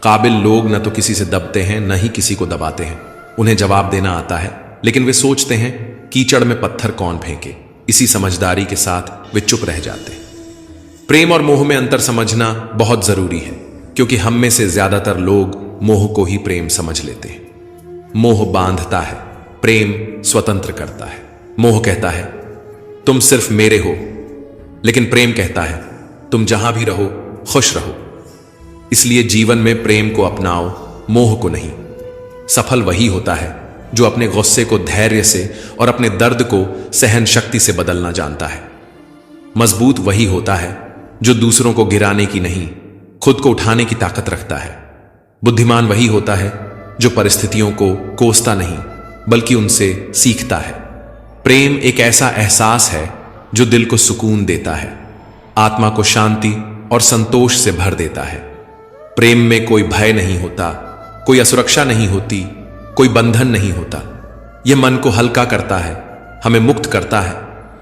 काबिल लोग न तो किसी से दबते हैं न ही किसी को दबाते हैं। उन्हें जवाब देना आता है, लेकिन वे सोचते हैं कीचड़ में पत्थर कौन फेंके। इसी समझदारी के साथ वे चुप रह जाते हैं। प्रेम और मोह में अंतर समझना बहुत जरूरी है, क्योंकि हम में से ज्यादातर लोग मोह को ही प्रेम समझ लेते हैं। मोह बांधता है, प्रेम स्वतंत्र करता है। मोह कहता है तुम सिर्फ मेरे हो, लेकिन प्रेम कहता है तुम जहां भी रहो खुश रहो। इसलिए जीवन में प्रेम को अपनाओ, मोह को नहीं। सफल वही होता है जो अपने गुस्से को धैर्य से और अपने दर्द को सहन शक्ति से बदलना जानता है। मजबूत वही होता है जो दूसरों को गिराने की नहीं, खुद को उठाने की ताकत रखता है। बुद्धिमान वही होता है जो परिस्थितियों को कोसता नहीं, बल्कि उनसे सीखता है। प्रेम एक ऐसा एहसास है जो दिल को सुकून देता है, आत्मा को शांति और संतोष से भर देता है। प्रेम में कोई भय नहीं होता, कोई असुरक्षा नहीं होती, कोई बंधन नहीं होता। यह मन को हल्का करता है, हमें मुक्त करता है,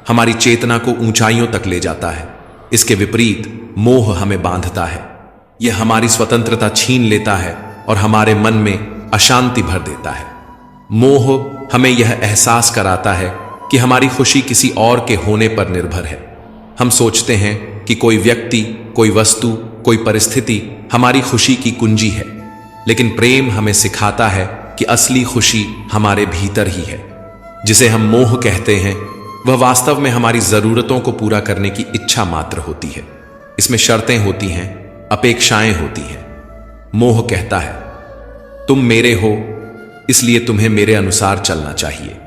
हमारी चेतना को ऊंचाइयों तक ले जाता है। इसके विपरीत मोह हमें बांधता है। यह हमारी स्वतंत्रता छीन लेता है और हमारे मन में अशांति भर देता है। मोह हमें यह एहसास कराता है कि हमारी खुशी किसी और के होने पर निर्भर है। हम सोचते हैं कि कोई व्यक्ति, कोई वस्तु, कोई परिस्थिति हमारी खुशी की कुंजी है, लेकिन प्रेम हमें सिखाता है कि असली खुशी हमारे भीतर ही है। जिसे हम मोह कहते हैं वह वास्तव में हमारी जरूरतों को पूरा करने की इच्छा मात्र होती है। इसमें शर्तें होती हैं, अपेक्षाएं होती हैं। मोह कहता है तुम मेरे हो, इसलिए तुम्हें मेरे अनुसार चलना चाहिए।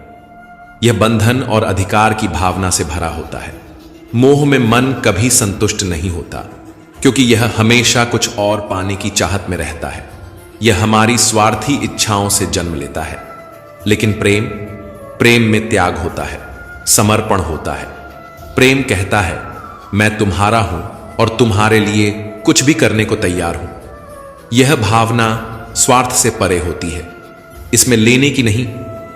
यह बंधन और अधिकार की भावना से भरा होता है। मोह में मन कभी संतुष्ट नहीं होता, क्योंकि यह हमेशा कुछ और पाने की चाहत में रहता है। यह हमारी स्वार्थी इच्छाओं से जन्म लेता है। लेकिन प्रेम में त्याग होता है, समर्पण होता है। प्रेम कहता है मैं तुम्हारा हूं और तुम्हारे लिए कुछ भी करने को तैयार हूं। यह भावना स्वार्थ से परे होती है। इसमें लेने की नहीं,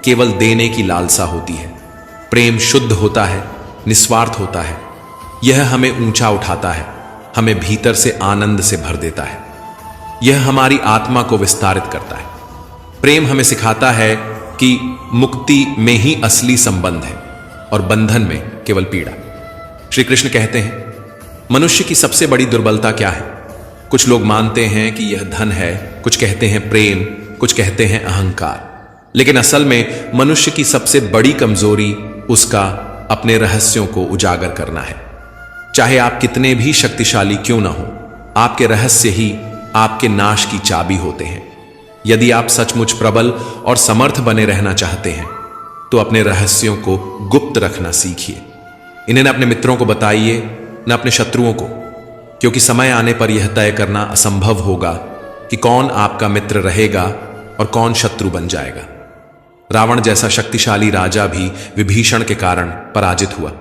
केवल देने की लालसा होती है। प्रेम शुद्ध होता है, निस्वार्थ होता है। यह हमें ऊंचा उठाता है, हमें भीतर से आनंद से भर देता है। यह हमारी आत्मा को विस्तारित करता है। प्रेम हमें सिखाता है कि मुक्ति में ही असली संबंध है और बंधन में केवल पीड़ा। श्री कृष्ण कहते हैं मनुष्य की सबसे बड़ी दुर्बलता क्या है? कुछ लोग मानते हैं कि यह धन है, कुछ कहते हैं प्रेम, कुछ कहते हैं अहंकार। लेकिन असल में मनुष्य की सबसे बड़ी कमजोरी उसका अपने रहस्यों को उजागर करना है। चाहे आप कितने भी शक्तिशाली क्यों ना हो, आपके रहस्य ही आपके नाश की चाबी होते हैं। यदि आप सचमुच प्रबल और समर्थ बने रहना चाहते हैं तो अपने रहस्यों को गुप्त रखना सीखिए। इन्हें न अपने मित्रों को बताइए, न अपने शत्रुओं को, क्योंकि समय आने पर यह तय करना असंभव होगा कि कौन आपका मित्र रहेगा और कौन शत्रु बन जाएगा। रावण जैसा शक्तिशाली राजा भी विभीषण के कारण पराजित हुआ।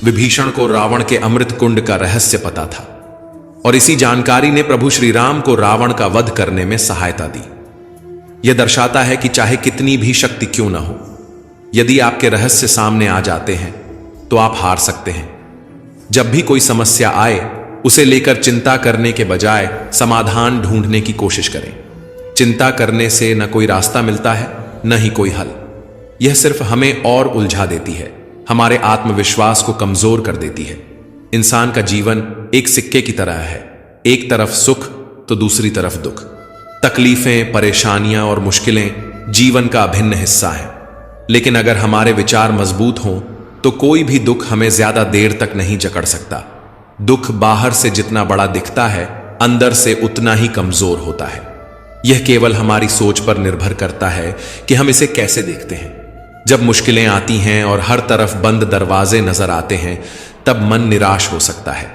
विभीषण को रावण के अमृत कुंड का रहस्य पता था और इसी जानकारी ने प्रभु श्री राम को रावण का वध करने में सहायता दी। यह दर्शाता है कि चाहे कितनी भी शक्ति क्यों न हो, यदि आपके रहस्य सामने आ जाते हैं तो आप हार सकते हैं। जब भी कोई समस्या आए, उसे लेकर चिंता करने के बजाय समाधान ढूंढने की कोशिश करें। चिंता करने से न कोई रास्ता मिलता है, न ही कोई हल। यह सिर्फ हमें और उलझा देती है, हमारे आत्मविश्वास को कमजोर कर देती है। इंसान का जीवन एक सिक्के की तरह है, एक तरफ सुख तो दूसरी तरफ दुख। तकलीफें, परेशानियां और मुश्किलें जीवन का अभिन्न हिस्सा हैं। लेकिन अगर हमारे विचार मजबूत हों तो कोई भी दुख हमें ज्यादा देर तक नहीं जकड़ सकता। दुख बाहर से जितना बड़ा दिखता है, अंदर से उतना ही कमजोर होता है। यह केवल हमारी सोच पर निर्भर करता है कि हम इसे कैसे देखते हैं। जब मुश्किलें आती हैं और हर तरफ बंद दरवाजे नजर आते हैं, तब मन निराश हो सकता है।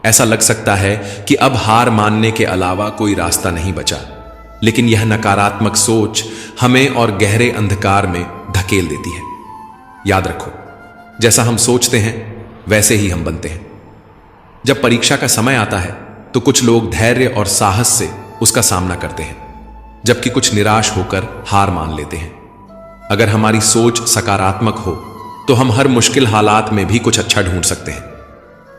ऐसा लग सकता है कि अब हार मानने के अलावा कोई रास्ता नहीं बचा। लेकिन यह नकारात्मक सोच हमें और गहरे अंधकार में धकेल देती है। याद रखो, जैसा हम सोचते हैं वैसे ही हम बनते हैं। जब परीक्षा का समय आता है तो कुछ लोग धैर्य और साहस से उसका सामना करते हैं, जबकि कुछ निराश होकर हार मान लेते हैं। अगर हमारी सोच सकारात्मक हो तो हम हर मुश्किल हालात में भी कुछ अच्छा ढूंढ सकते हैं।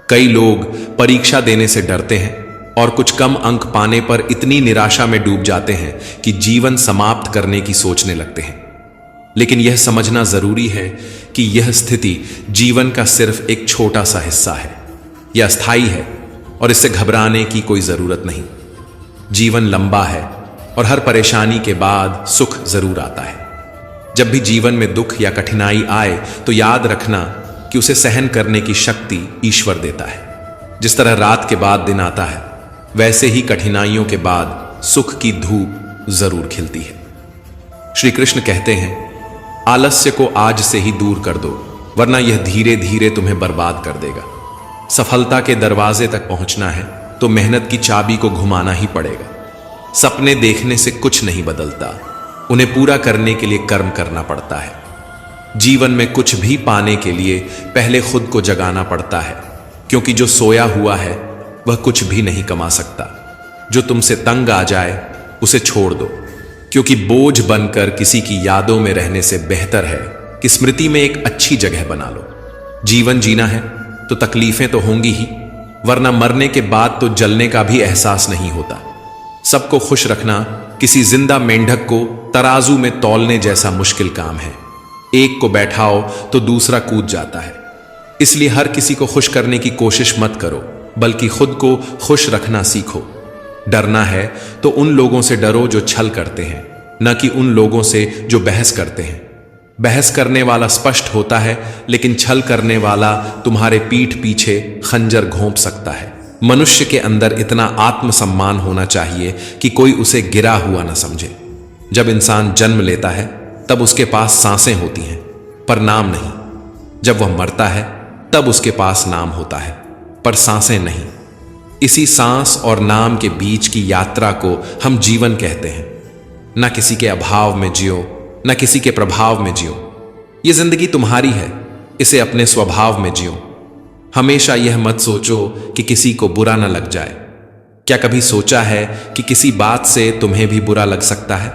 कई लोग परीक्षा देने से डरते हैं और कुछ कम अंक पाने पर इतनी निराशा में डूब जाते हैं कि जीवन समाप्त करने की सोचने लगते हैं। लेकिन यह समझना जरूरी है कि यह स्थिति जीवन का सिर्फ एक छोटा सा हिस्सा है। यह अस्थायी है और इससे घबराने की कोई जरूरत नहीं। जीवन लंबा है और हर परेशानी के बाद सुख जरूर आता है। जब भी जीवन में दुख या कठिनाई आए तो याद रखना कि उसे सहन करने की शक्ति ईश्वर देता है। जिस तरह रात के बाद दिन आता है, वैसे ही कठिनाइयों के बाद सुख की धूप जरूर खिलती है। श्री कृष्ण कहते हैं, आलस्य को आज से ही दूर कर दो, वरना यह धीरे धीरे तुम्हें बर्बाद कर देगा। सफलता के दरवाजे तक पहुंचना है तो मेहनत की चाबी को घुमाना ही पड़ेगा। सपने देखने से कुछ नहीं बदलता, उन्हें पूरा करने के लिए कर्म करना पड़ता है। जीवन में कुछ भी पाने के लिए पहले खुद को जगाना पड़ता है, क्योंकि जो सोया हुआ है वह कुछ भी नहीं कमा सकता। जो तुमसे तंग आ जाए उसे छोड़ दो, क्योंकि बोझ बनकर किसी की यादों में रहने से बेहतर है कि स्मृति में एक अच्छी जगह बना लो। जीवन जीना है तो तकलीफें तो होंगी ही, वरना मरने के बाद तो जलने का भी एहसास नहीं होता। सबको खुश रखना किसी जिंदा मेंढक को तराजू में तौलने जैसा मुश्किल काम है। एक को बैठाओ तो दूसरा कूद जाता है। इसलिए हर किसी को खुश करने की कोशिश मत करो, बल्कि खुद को खुश रखना सीखो। डरना है तो उन लोगों से डरो जो छल करते हैं, न कि उन लोगों से जो बहस करते हैं। बहस करने वाला स्पष्ट होता है, लेकिन छल करने वाला तुम्हारे पीठ पीछे खंजर घोंप सकता है। मनुष्य के अंदर इतना आत्मसम्मान होना चाहिए कि कोई उसे गिरा हुआ न समझे। जब इंसान जन्म लेता है तब उसके पास सांसें होती हैं, पर नाम नहीं। जब वह मरता है तब उसके पास नाम होता है, पर सांसें नहीं। इसी सांस और नाम के बीच की यात्रा को हम जीवन कहते हैं। न किसी के अभाव में जियो, न किसी के प्रभाव में जियो। ये जिंदगी तुम्हारी है, इसे अपने स्वभाव में जियो। हमेशा यह मत सोचो कि किसी को बुरा न लग जाए। क्या कभी सोचा है कि किसी बात से तुम्हें भी बुरा लग सकता है?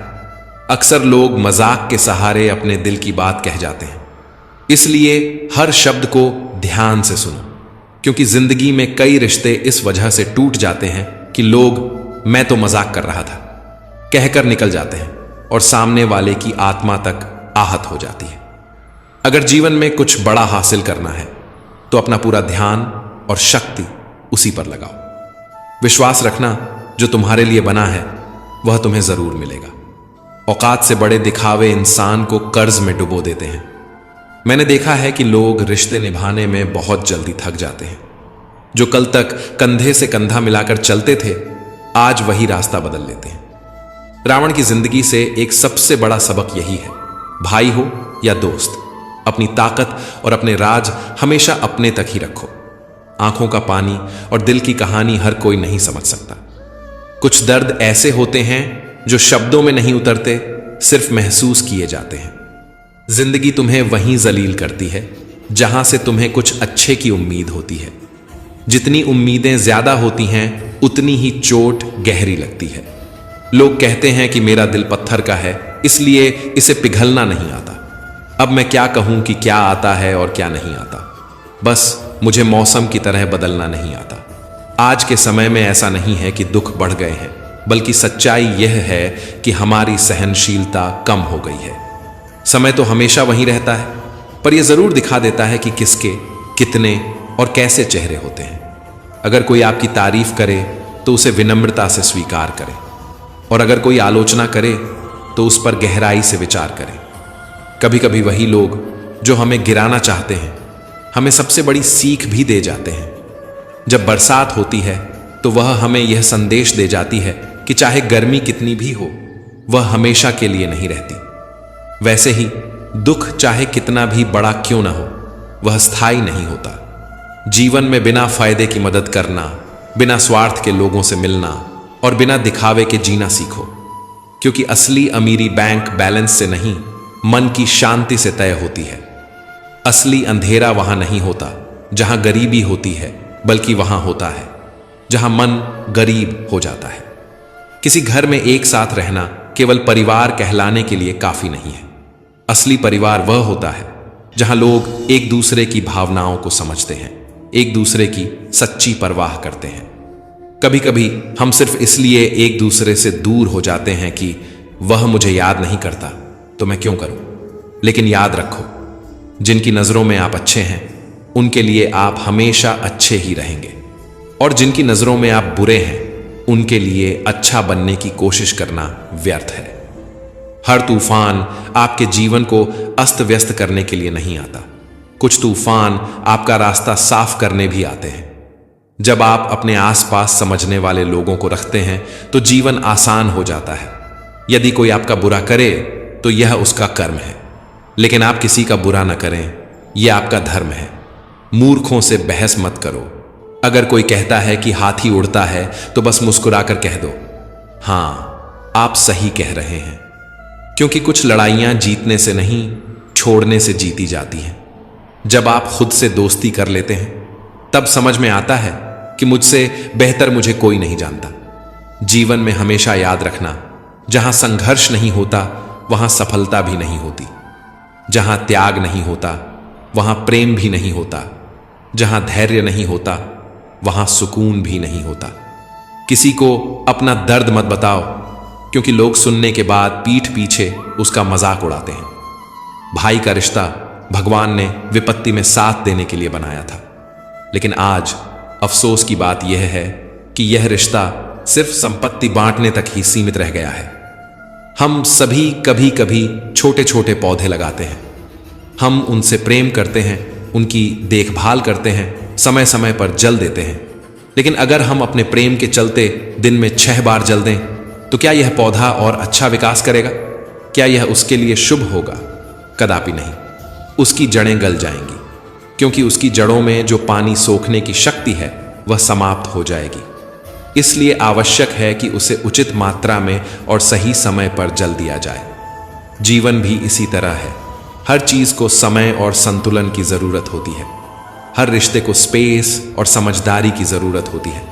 अक्सर लोग मजाक के सहारे अपने दिल की बात कह जाते हैं। इसलिए हर शब्द को ध्यान से सुनो, क्योंकि जिंदगी में कई रिश्ते इस वजह से टूट जाते हैं कि लोग मैं तो मजाक कर रहा था कहकर निकल जाते हैं और सामने वाले की आत्मा तक आहत हो जाती है। अगर जीवन में कुछ बड़ा हासिल करना है तो अपना पूरा ध्यान और शक्ति उसी पर लगाओ। विश्वास रखना, जो तुम्हारे लिए बना है वह तुम्हें जरूर मिलेगा। औकात से बड़े दिखावे इंसान को कर्ज में डुबो देते हैं। मैंने देखा है कि लोग रिश्ते निभाने में बहुत जल्दी थक जाते हैं। जो कल तक कंधे से कंधा मिलाकर चलते थे, आज वही रास्ता बदल लेते हैं। रावण की जिंदगी से एक सबसे बड़ा सबक यही है, भाई हो या दोस्त, अपनी ताकत और अपने राज हमेशा अपने तक ही रखो। आंखों का पानी और दिल की कहानी हर कोई नहीं समझ सकता। कुछ दर्द ऐसे होते हैं जो शब्दों में नहीं उतरते, सिर्फ महसूस किए जाते हैं। जिंदगी तुम्हें वहीं जलील करती है जहां से तुम्हें कुछ अच्छे की उम्मीद होती है। जितनी उम्मीदें ज्यादा होती हैं उतनी ही चोट गहरी लगती है। लोग कहते हैं कि मेरा दिल पत्थर का है, इसलिए इसे पिघलना नहीं आता। अब मैं क्या कहूं कि क्या आता है और क्या नहीं आता। बस मुझे मौसम की तरह बदलना नहीं आता। आज के समय में ऐसा नहीं है कि दुख बढ़ गए हैं, बल्कि सच्चाई यह है कि हमारी सहनशीलता कम हो गई है। समय तो हमेशा वहीं रहता है, पर यह जरूर दिखा देता है कि किसके, कितने और कैसे चेहरे होते हैं। अगर कोई आपकी तारीफ करे तो उसे विनम्रता से स्वीकार करें, और अगर कोई आलोचना करे तो उस पर गहराई से विचार करें। कभी कभी वही लोग जो हमें गिराना चाहते हैं हमें सबसे बड़ी सीख भी दे जाते हैं। जब बरसात होती है तो वह हमें यह संदेश दे जाती है कि चाहे गर्मी कितनी भी हो, वह हमेशा के लिए नहीं रहती। वैसे ही दुख चाहे कितना भी बड़ा क्यों ना हो, वह स्थायी नहीं होता। जीवन में बिना फायदे की मदद करना, बिना स्वार्थ के लोगों से मिलना और बिना दिखावे के जीना सीखो, क्योंकि असली अमीरी बैंक बैलेंस से नहीं, मन की शांति से तय होती है। असली अंधेरा वहां नहीं होता जहां गरीबी होती है, बल्कि वहां होता है जहां मन गरीब हो जाता है। किसी घर में एक साथ रहना केवल परिवार कहलाने के लिए काफी नहीं है। असली परिवार वह होता है जहां लोग एक दूसरे की भावनाओं को समझते हैं, एक दूसरे की सच्ची परवाह करते हैं। कभी कभी हम सिर्फ इसलिए एक दूसरे से दूर हो जाते हैं कि वह मुझे याद नहीं करता तो मैं क्यों करूं। लेकिन याद रखो, जिनकी नजरों में आप अच्छे हैं उनके लिए आप हमेशा अच्छे ही रहेंगे, और जिनकी नजरों में आप बुरे हैं उनके लिए अच्छा बनने की कोशिश करना व्यर्थ है। हर तूफान आपके जीवन को अस्त व्यस्त करने के लिए नहीं आता। कुछ तूफान आपका रास्ता साफ करने भी आते हैं। जब आप अपने आसपास समझने वाले लोगों को रखते हैं तो जीवन आसान हो जाता है। यदि कोई आपका बुरा करे तो यह उसका कर्म है, लेकिन आप किसी का बुरा न करें, यह आपका धर्म है। मूर्खों से बहस मत करो। अगर कोई कहता है कि हाथी उड़ता है तो बस मुस्कुराकर कह दो, हां आप सही कह रहे हैं, क्योंकि कुछ लड़ाइयां जीतने से नहीं, छोड़ने से जीती जाती हैं। जब आप खुद से दोस्ती कर लेते हैं तब समझ में आता है कि मुझसे बेहतर मुझे कोई नहीं जानता। जीवन में हमेशा याद रखना, जहां संघर्ष नहीं होता वहां सफलता भी नहीं होती। जहां त्याग नहीं होता वहां प्रेम भी नहीं होता। जहां धैर्य नहीं होता वहां सुकून भी नहीं होता। किसी को अपना दर्द मत बताओ, क्योंकि लोग सुनने के बाद पीठ पीछे उसका मजाक उड़ाते हैं। भाई का रिश्ता भगवान ने विपत्ति में साथ देने के लिए बनाया था, लेकिन आज अफसोस की बात यह है कि यह रिश्ता सिर्फ संपत्ति बांटने तक ही सीमित रह गया है। हम सभी कभी कभी छोटे छोटे पौधे लगाते हैं, हम उनसे प्रेम करते हैं, उनकी देखभाल करते हैं, समय समय पर जल देते हैं। लेकिन अगर हम अपने प्रेम के चलते दिन में 6 बार जल दें तो क्या यह पौधा और अच्छा विकास करेगा? क्या यह उसके लिए शुभ होगा? कदापि नहीं। उसकी जड़ें गल जाएंगी, क्योंकि उसकी जड़ों में जो पानी सोखने की शक्ति है वह समाप्त हो जाएगी। इसलिए आवश्यक है कि उसे उचित मात्रा में और सही समय पर जल दिया जाए। जीवन भी इसी तरह है। हर चीज को समय और संतुलन की जरूरत होती है। हर रिश्ते को स्पेस और समझदारी की जरूरत होती है।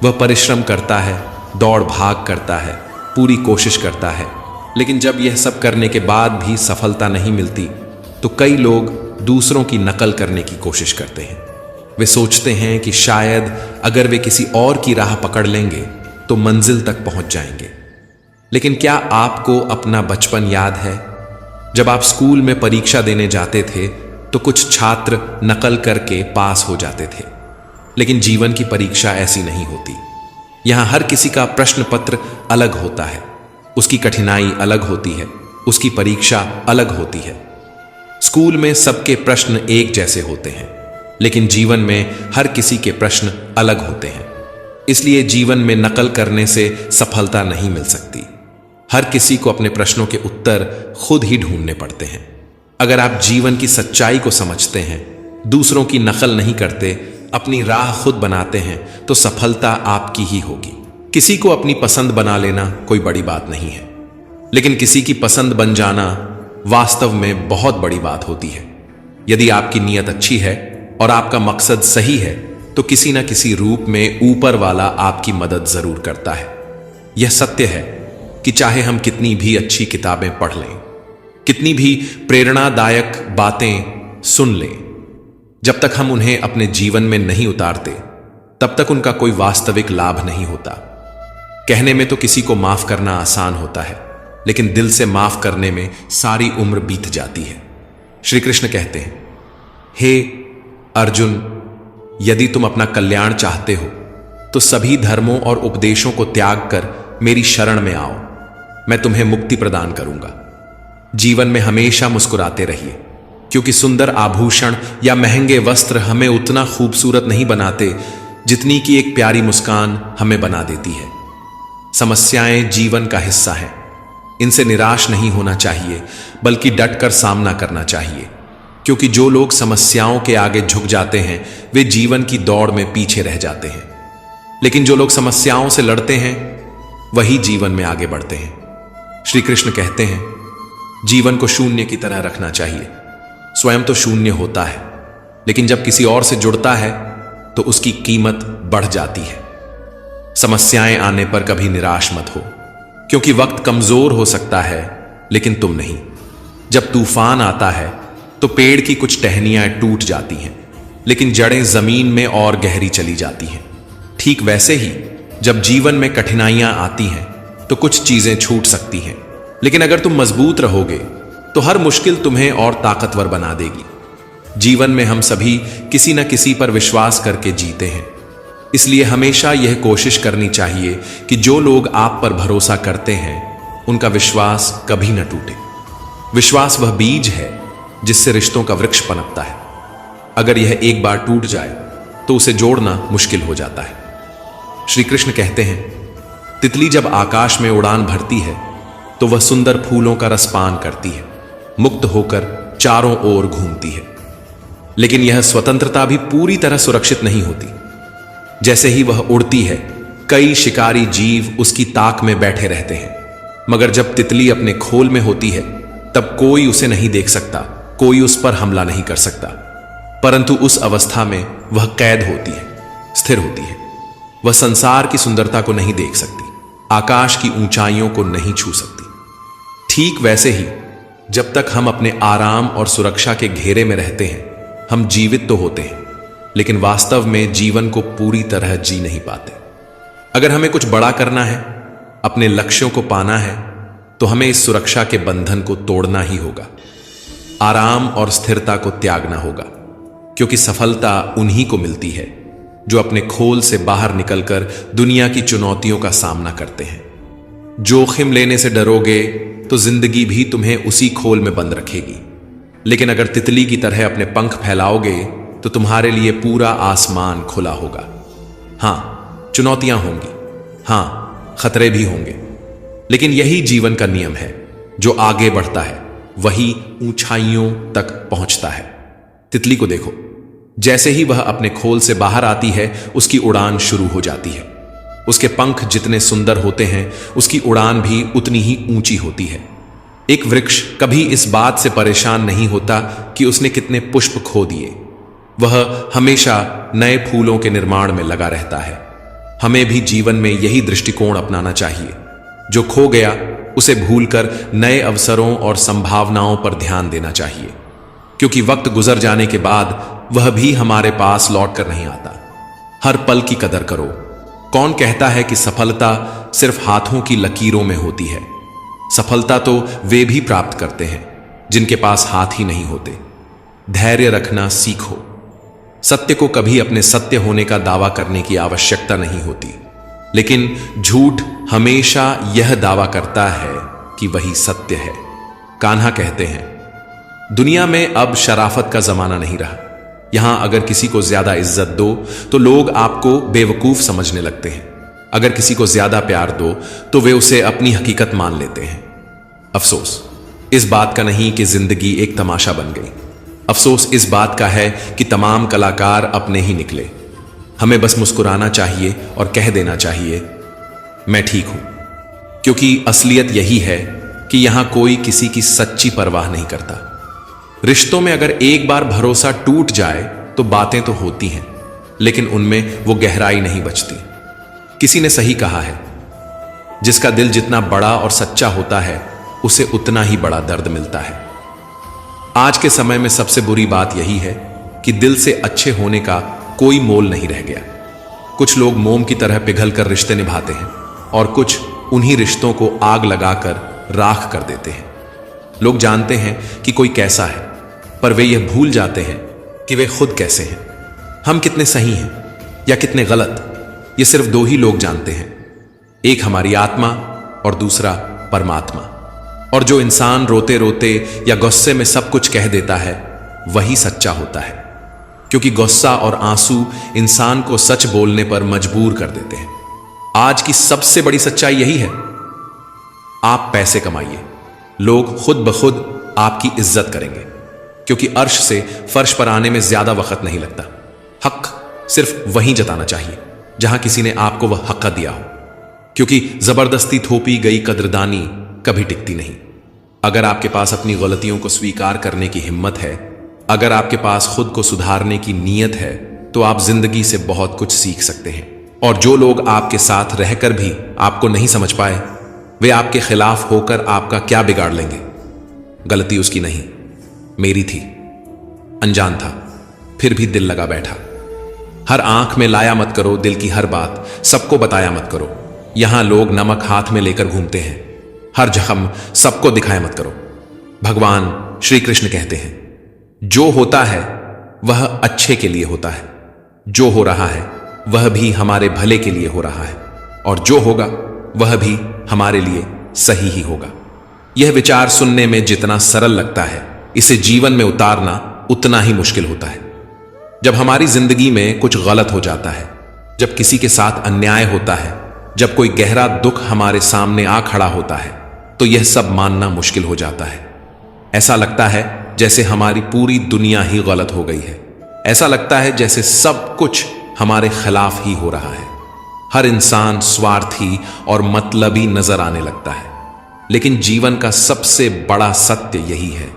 वह परिश्रम करता है, दौड़ भाग करता है, पूरी कोशिश करता है, लेकिन जब यह सब करने के बाद भी सफलता नहीं मिलती तो कई लोग दूसरों की नकल करने की कोशिश करते हैं। वे सोचते हैं कि शायद अगर वे किसी और की राह पकड़ लेंगे तो मंजिल तक पहुंच जाएंगे। लेकिन क्या आपको अपना बचपन याद है? जब आप स्कूल में परीक्षा देने जाते थे तो कुछ छात्र नकल करके पास हो जाते थे, लेकिन जीवन की परीक्षा ऐसी नहीं होती। यहां हर किसी का प्रश्न पत्र अलग होता है, उसकी कठिनाई अलग होती है, उसकी परीक्षा अलग होती है। स्कूल में सबके प्रश्न एक जैसे होते हैं, लेकिन जीवन में हर किसी के प्रश्न अलग होते हैं। इसलिए जीवन में नकल करने से सफलता नहीं मिल सकती। हर किसी को अपने प्रश्नों के उत्तर खुद ही ढूंढने पड़ते हैं। अगर आप जीवन की सच्चाई को समझते हैं, दूसरों की नकल नहीं करते, अपनी राह खुद बनाते हैं, तो सफलता आपकी ही होगी। किसी को अपनी पसंद बना लेना कोई बड़ी बात नहीं है, लेकिन किसी की पसंद बन जाना वास्तव में बहुत बड़ी बात होती है। यदि आपकी नीयत अच्छी है और आपका मकसद सही है तो किसी न किसी रूप में ऊपर वाला आपकी मदद जरूर करता है। यह सत्य है कि चाहे हम कितनी भी अच्छी किताबें पढ़ लें, कितनी भी प्रेरणादायक बातें सुन लें, जब तक हम उन्हें अपने जीवन में नहीं उतारते तब तक उनका कोई वास्तविक लाभ नहीं होता। कहने में तो किसी को माफ करना आसान होता है, लेकिन दिल से माफ करने में सारी उम्र बीत जाती है। श्री कृष्ण कहते हैं, हे अर्जुन, यदि तुम अपना कल्याण चाहते हो तो सभी धर्मों और उपदेशों को त्याग कर मेरी शरण में आओ, मैं तुम्हें मुक्ति प्रदान करूंगा। जीवन में हमेशा मुस्कुराते रहिए, क्योंकि सुंदर आभूषण या महंगे वस्त्र हमें उतना खूबसूरत नहीं बनाते जितनी कि एक प्यारी मुस्कान हमें बना देती है। समस्याएं जीवन का हिस्सा हैं, इनसे निराश नहीं होना चाहिए बल्कि डटकर सामना करना चाहिए, क्योंकि जो लोग समस्याओं के आगे झुक जाते हैं वे जीवन की दौड़ में पीछे रह जाते हैं, लेकिन जो लोग समस्याओं से लड़ते हैं वही जीवन में आगे बढ़ते हैं। श्री कृष्ण कहते हैं, जीवन को शून्य की तरह रखना चाहिए। स्वयं तो शून्य होता है, लेकिन जब किसी और से जुड़ता है तो उसकी कीमत बढ़ जाती है। समस्याएं आने पर कभी निराश मत हो, क्योंकि वक्त कमजोर हो सकता है लेकिन तुम नहीं। जब तूफान आता है तो पेड़ की कुछ टहनियां टूट जाती हैं, लेकिन जड़ें जमीन में और गहरी चली जाती हैं। ठीक वैसे ही जब जीवन में कठिनाइयां आती हैं तो कुछ चीजें छूट सकती हैं, लेकिन अगर तुम मजबूत रहोगे तो हर मुश्किल तुम्हें और ताकतवर बना देगी। जीवन में हम सभी किसी न किसी पर विश्वास करके जीते हैं, इसलिए हमेशा यह कोशिश करनी चाहिए कि जो लोग आप पर भरोसा करते हैं उनका विश्वास कभी न टूटे। विश्वास वह बीज है जिससे रिश्तों का वृक्ष पनपता है। अगर यह एक बार टूट जाए तो उसे जोड़ना मुश्किल हो जाता है। श्री कृष्ण कहते हैं, तितली जब आकाश में उड़ान भरती है तो वह सुंदर फूलों का रस पान करती है, मुक्त होकर चारों ओर घूमती है, लेकिन यह स्वतंत्रता भी पूरी तरह सुरक्षित नहीं होती। जैसे ही वह उड़ती है, कई शिकारी जीव उसकी ताक में बैठे रहते हैं, मगर जब तितली अपने खोल में होती है तब कोई उसे नहीं देख सकता, कोई उस पर हमला नहीं कर सकता। परंतु उस अवस्था में वह कैद होती है, स्थिर होती है। वह संसार की सुंदरता को नहीं देख सकती, आकाश की ऊंचाइयों को नहीं छू सकती। ठीक वैसे ही जब तक हम अपने आराम और सुरक्षा के घेरे में रहते हैं, हम जीवित तो होते हैं, लेकिन वास्तव में जीवन को पूरी तरह जी नहीं पाते। अगर हमें कुछ बड़ा करना है, अपने लक्ष्यों को पाना है, तो हमें इस सुरक्षा के बंधन को तोड़ना ही होगा। आराम और स्थिरता को त्यागना होगा, क्योंकि सफलता उन्हीं को मिलती है जो अपने खोल से बाहर निकलकर दुनिया की चुनौतियों का सामना करते हैं। जोखिम लेने से डरोगे तो जिंदगी भी तुम्हें उसी खोल में बंद रखेगी, लेकिन अगर तितली की तरह अपने पंख फैलाओगे तो तुम्हारे लिए पूरा आसमान खुला होगा। हां, चुनौतियां होंगी, हां, खतरे भी होंगे, लेकिन यही जीवन का नियम है। जो आगे बढ़ता है वही ऊंचाइयों तक पहुंचता है। तितली को देखो, जैसे ही वह अपने खोल से बाहर आती है उसकी उड़ान शुरू हो जाती है। उसके पंख जितने सुंदर होते हैं उसकी उड़ान भी उतनी ही ऊंची होती है। एक वृक्ष कभी इस बात से परेशान नहीं होता कि उसने कितने पुष्प खो दिए, वह हमेशा नए फूलों के निर्माण में लगा रहता है। हमें भी जीवन में यही दृष्टिकोण अपनाना चाहिए। जो खो गया उसे भूलकर नए अवसरों और संभावनाओं पर ध्यान देना चाहिए, क्योंकि वक्त गुजर जाने के बाद वह भी हमारे पास लौट कर नहीं आता। हर पल की कदर करो। कौन कहता है कि सफलता सिर्फ हाथों की लकीरों में होती है? सफलता तो वे भी प्राप्त करते हैं जिनके पास हाथ ही नहीं होते। धैर्य रखना सीखो। सत्य को कभी अपने सत्य होने का दावा करने की आवश्यकता नहीं होती, लेकिन झूठ हमेशा यह दावा करता है कि वही सत्य है। कान्हा कहते हैं, दुनिया में अब शराफत का जमाना नहीं रहा। यहां अगर किसी को ज्यादा इज्जत दो तो लोग आपको बेवकूफ समझने लगते हैं। अगर किसी को ज्यादा प्यार दो तो वे उसे अपनी हकीकत मान लेते हैं। अफसोस इस बात का नहीं कि जिंदगी एक तमाशा बन गई। अफसोस इस बात का है कि तमाम कलाकार अपने ही निकले। हमें बस मुस्कुराना चाहिए और कह देना चाहिए, मैं ठीक हूं, क्योंकि असलियत यही है कि यहां कोई किसी की सच्ची परवाह नहीं करता। रिश्तों में अगर एक बार भरोसा टूट जाए तो बातें तो होती हैं, लेकिन उनमें वो गहराई नहीं बचती। किसी ने सही कहा है, जिसका दिल जितना बड़ा और सच्चा होता है उसे उतना ही बड़ा दर्द मिलता है। आज के समय में सबसे बुरी बात यही है कि दिल से अच्छे होने का कोई मोल नहीं रह गया। कुछ लोग मोम की तरह पिघल कर रिश्ते निभाते हैं और कुछ उन्हीं रिश्तों को आग लगाकर राख कर देते हैं। लोग जानते हैं कि कोई कैसा है, पर वे यह भूल जाते हैं कि वे खुद कैसे हैं। हम कितने सही हैं या कितने गलत, ये सिर्फ दो ही लोग जानते हैं, एक हमारी आत्मा और दूसरा परमात्मा। और जो इंसान रोते रोते या गुस्से में सब कुछ कह देता है वही सच्चा होता है, क्योंकि गुस्सा और आंसू इंसान को सच बोलने पर मजबूर कर देते हैं। आज की सबसे बड़ी सच्चाई यही है, आप पैसे कमाइए, लोग खुद ब खुद आपकी इज्जत करेंगे, क्योंकि अर्श से फर्श पर आने में ज्यादा वक्त नहीं लगता। हक सिर्फ वहीं जताना चाहिए जहां किसी ने आपको वह हक दिया हो, क्योंकि जबरदस्ती थोपी गई कद्रदानी कभी टिकती नहीं। अगर आपके पास अपनी गलतियों को स्वीकार करने की हिम्मत है, अगर आपके पास खुद को सुधारने की नीयत है, तो आप जिंदगी से बहुत कुछ सीख सकते हैं। और जो लोग आपके साथ रहकर भी आपको नहीं समझ पाए, वे आपके खिलाफ होकर आपका क्या बिगाड़ लेंगे। गलती उसकी नहीं, मेरी थी। अनजान था, फिर भी दिल लगा बैठा। हर आंख में लाया मत करो दिल की हर बात, सबको बताया मत करो। यहां लोग नमक हाथ में लेकर घूमते हैं, हर जख्म सबको दिखाया मत करो। भगवान श्री कृष्ण कहते हैं, जो होता है वह अच्छे के लिए होता है, जो हो रहा है वह भी हमारे भले के लिए हो रहा है, और जो होगा वह भी हमारे लिए सही ही होगा। यह विचार सुनने में जितना सरल लगता है, इसे जीवन में उतारना उतना ही मुश्किल होता है। जब हमारी जिंदगी में कुछ गलत हो जाता है, जब किसी के साथ अन्याय होता है, जब कोई गहरा दुख हमारे सामने आ खड़ा होता है, तो यह सब मानना मुश्किल हो जाता है। ऐसा लगता है जैसे हमारी पूरी दुनिया ही गलत हो गई है। ऐसा लगता है जैसे सब कुछ हमारे खिलाफ ही हो रहा है। हर इंसान स्वार्थी और मतलबी नजर आने लगता है। लेकिन जीवन का सबसे बड़ा सत्य यही है,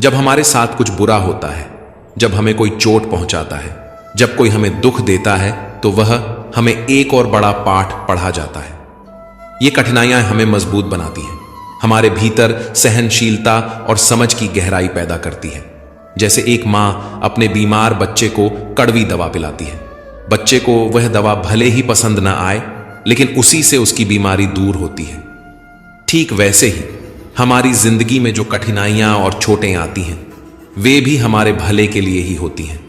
जब हमारे साथ कुछ बुरा होता है, जब हमें कोई चोट पहुंचाता है, जब कोई हमें दुख देता है, तो वह हमें एक और बड़ा पाठ पढ़ा जाता है। ये कठिनाइयां हमें मजबूत बनाती हैं, हमारे भीतर सहनशीलता और समझ की गहराई पैदा करती है। जैसे एक मां अपने बीमार बच्चे को कड़वी दवा पिलाती है। बच्चे को वह दवा भले ही पसंद ना आए, लेकिन उसी से उसकी बीमारी दूर होती है। ठीक वैसे ही हमारी जिंदगी में जो कठिनाइयां और चोटें आती हैं, वे भी हमारे भले के लिए ही होती हैं।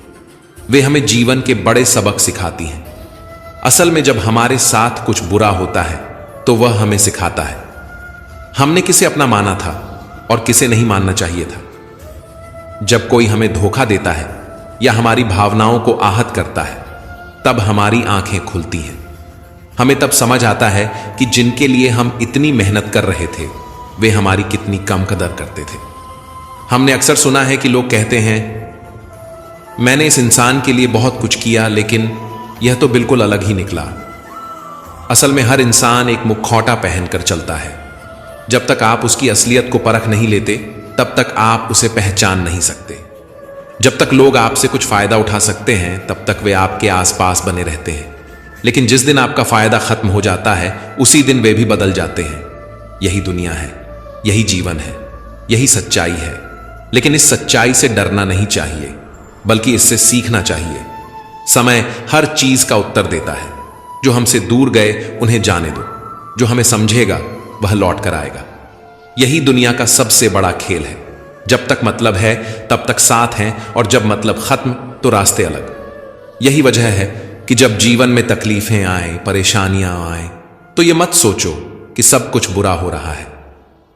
वे हमें जीवन के बड़े सबक सिखाती हैं। असल में जब हमारे साथ कुछ बुरा होता है, तो वह हमें सिखाता है हमने किसे अपना माना था और किसे नहीं मानना चाहिए था। जब कोई हमें धोखा देता है या हमारी भावनाओं को आहत करता है, तब हमारी आंखें खुलती हैं। हमें तब समझ आता है कि जिनके लिए हम इतनी मेहनत कर रहे थे, वे हमारी कितनी कम कदर करते थे। हमने अक्सर सुना है कि लोग कहते हैं, मैंने इस इंसान के लिए बहुत कुछ किया, लेकिन यह तो बिल्कुल अलग ही निकला। असल में हर इंसान एक मुखौटा पहनकर चलता है। जब तक आप उसकी असलियत को परख नहीं लेते, तब तक आप उसे पहचान नहीं सकते। जब तक लोग आपसे कुछ फायदा उठा सकते हैं, तब तक वे आपके आसपास बने रहते हैं। लेकिन जिस दिन आपका फायदा खत्म हो जाता है, उसी दिन वे भी बदल जाते हैं। यही दुनिया है, यही जीवन है, यही सच्चाई है। लेकिन इस सच्चाई से डरना नहीं चाहिए, बल्कि इससे सीखना चाहिए। समय हर चीज का उत्तर देता है। जो हमसे दूर गए उन्हें जाने दो, जो हमें समझेगा वह लौट कर आएगा। यही दुनिया का सबसे बड़ा खेल है। जब तक मतलब है तब तक साथ हैं, और जब मतलब खत्म तो रास्ते अलग। यही वजह है कि जब जीवन में तकलीफें आए, परेशानियां आए, तो यह मत सोचो कि सब कुछ बुरा हो रहा है।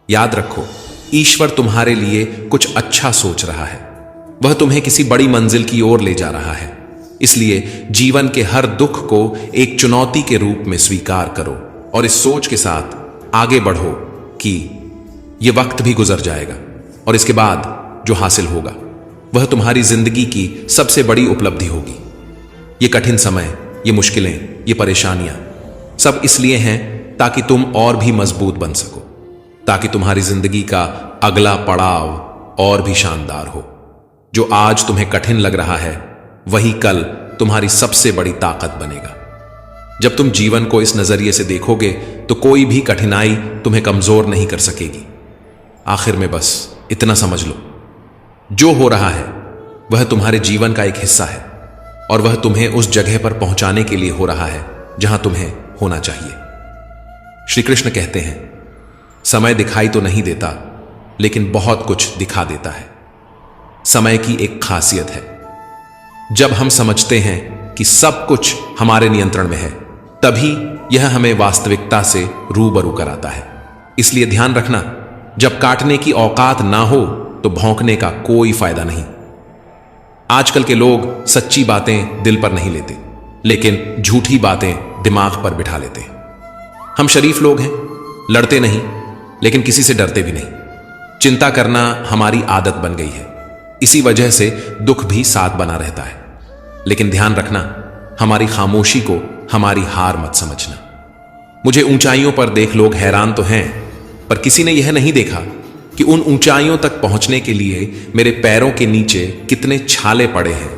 याद रखो, ईश्वर तुम्हारे लिए कुछ अच्छा सोच रहा है। वह तुम्हें किसी बड़ी मंजिल की ओर ले जा रहा है। इसलिए जीवन के हर दुख को एक चुनौती के रूप में स्वीकार करो, और इस सोच के साथ आगे बढ़ो कि यह वक्त भी गुजर जाएगा, और इसके बाद जो हासिल होगा वह तुम्हारी जिंदगी की सबसे बड़ी उपलब्धि होगी। ये कठिन समय, ये मुश्किलें, ये परेशानियां सब इसलिए हैं ताकि तुम और भी मजबूत बन सको। ताकि तुम्हारी जिंदगी का अगला पड़ाव और भी शानदार हो। जो आज तुम्हें कठिन लग रहा है वही कल तुम्हारी सबसे बड़ी ताकत बनेगा। जब तुम जीवन को इस नजरिए से देखोगे तो कोई भी कठिनाई तुम्हें कमजोर नहीं कर सकेगी। आखिर में बस इतना समझ लो, जो हो रहा है वह तुम्हारे जीवन का एक हिस्सा है और वह तुम्हें उस जगह पर पहुंचाने के लिए हो रहा है जहां तुम्हें होना चाहिए। श्री कृष्ण कहते हैं, समय दिखाई तो नहीं देता लेकिन बहुत कुछ दिखा देता है। समय की एक खासियत है, जब हम समझते हैं कि सब कुछ हमारे नियंत्रण में है तभी यह हमें वास्तविकता से रूबरू कराता है। इसलिए ध्यान रखना, जब काटने की औकात ना हो तो भौंकने का कोई फायदा नहीं। आजकल के लोग सच्ची बातें दिल पर नहीं लेते लेकिन झूठी बातें दिमाग पर बिठा लेते हैं। हम शरीफ लोग हैं, लड़ते नहीं लेकिन किसी से डरते भी नहीं। चिंता करना हमारी आदत बन गई है, इसी वजह से दुख भी साथ बना रहता है। लेकिन ध्यान रखना, हमारी खामोशी को हमारी हार मत समझना। मुझे ऊंचाइयों पर देख लोग हैरान तो हैं, पर किसी ने यह नहीं देखा कि उन ऊंचाइयों तक पहुंचने के लिए मेरे पैरों के नीचे कितने छाले पड़े हैं।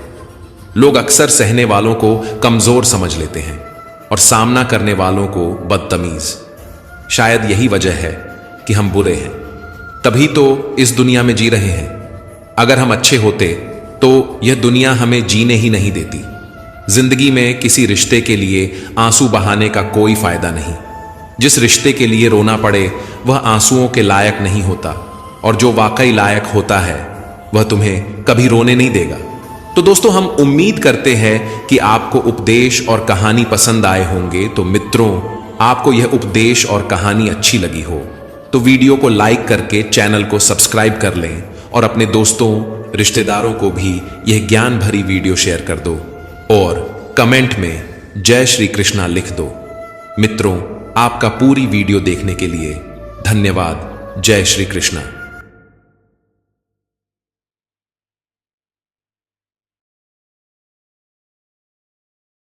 लोग अक्सर सहने वालों को कमजोर समझ लेते हैं और सामना करने वालों को बदतमीज। शायद यही वजह है कि हम बुरे हैं, तभी तो इस दुनिया में जी रहे हैं। अगर हम अच्छे होते तो यह दुनिया हमें जीने ही नहीं देती। जिंदगी में किसी रिश्ते के लिए आंसू बहाने का कोई फायदा नहीं। जिस रिश्ते के लिए रोना पड़े वह आंसुओं के लायक नहीं होता, और जो वाकई लायक होता है वह तुम्हें कभी रोने नहीं देगा। तो दोस्तों, हम उम्मीद करते हैं कि आपको उपदेश और कहानी पसंद आए होंगे। तो मित्रों, आपको यह उपदेश और कहानी अच्छी लगी हो तो वीडियो को लाइक करके चैनल को सब्सक्राइब कर लें और अपने दोस्तों रिश्तेदारों को भी यह ज्ञान भरी वीडियो शेयर कर दो और कमेंट में जय श्री कृष्णा लिख दो। मित्रों, आपका पूरी वीडियो देखने के लिए धन्यवाद। जय श्री कृष्णा।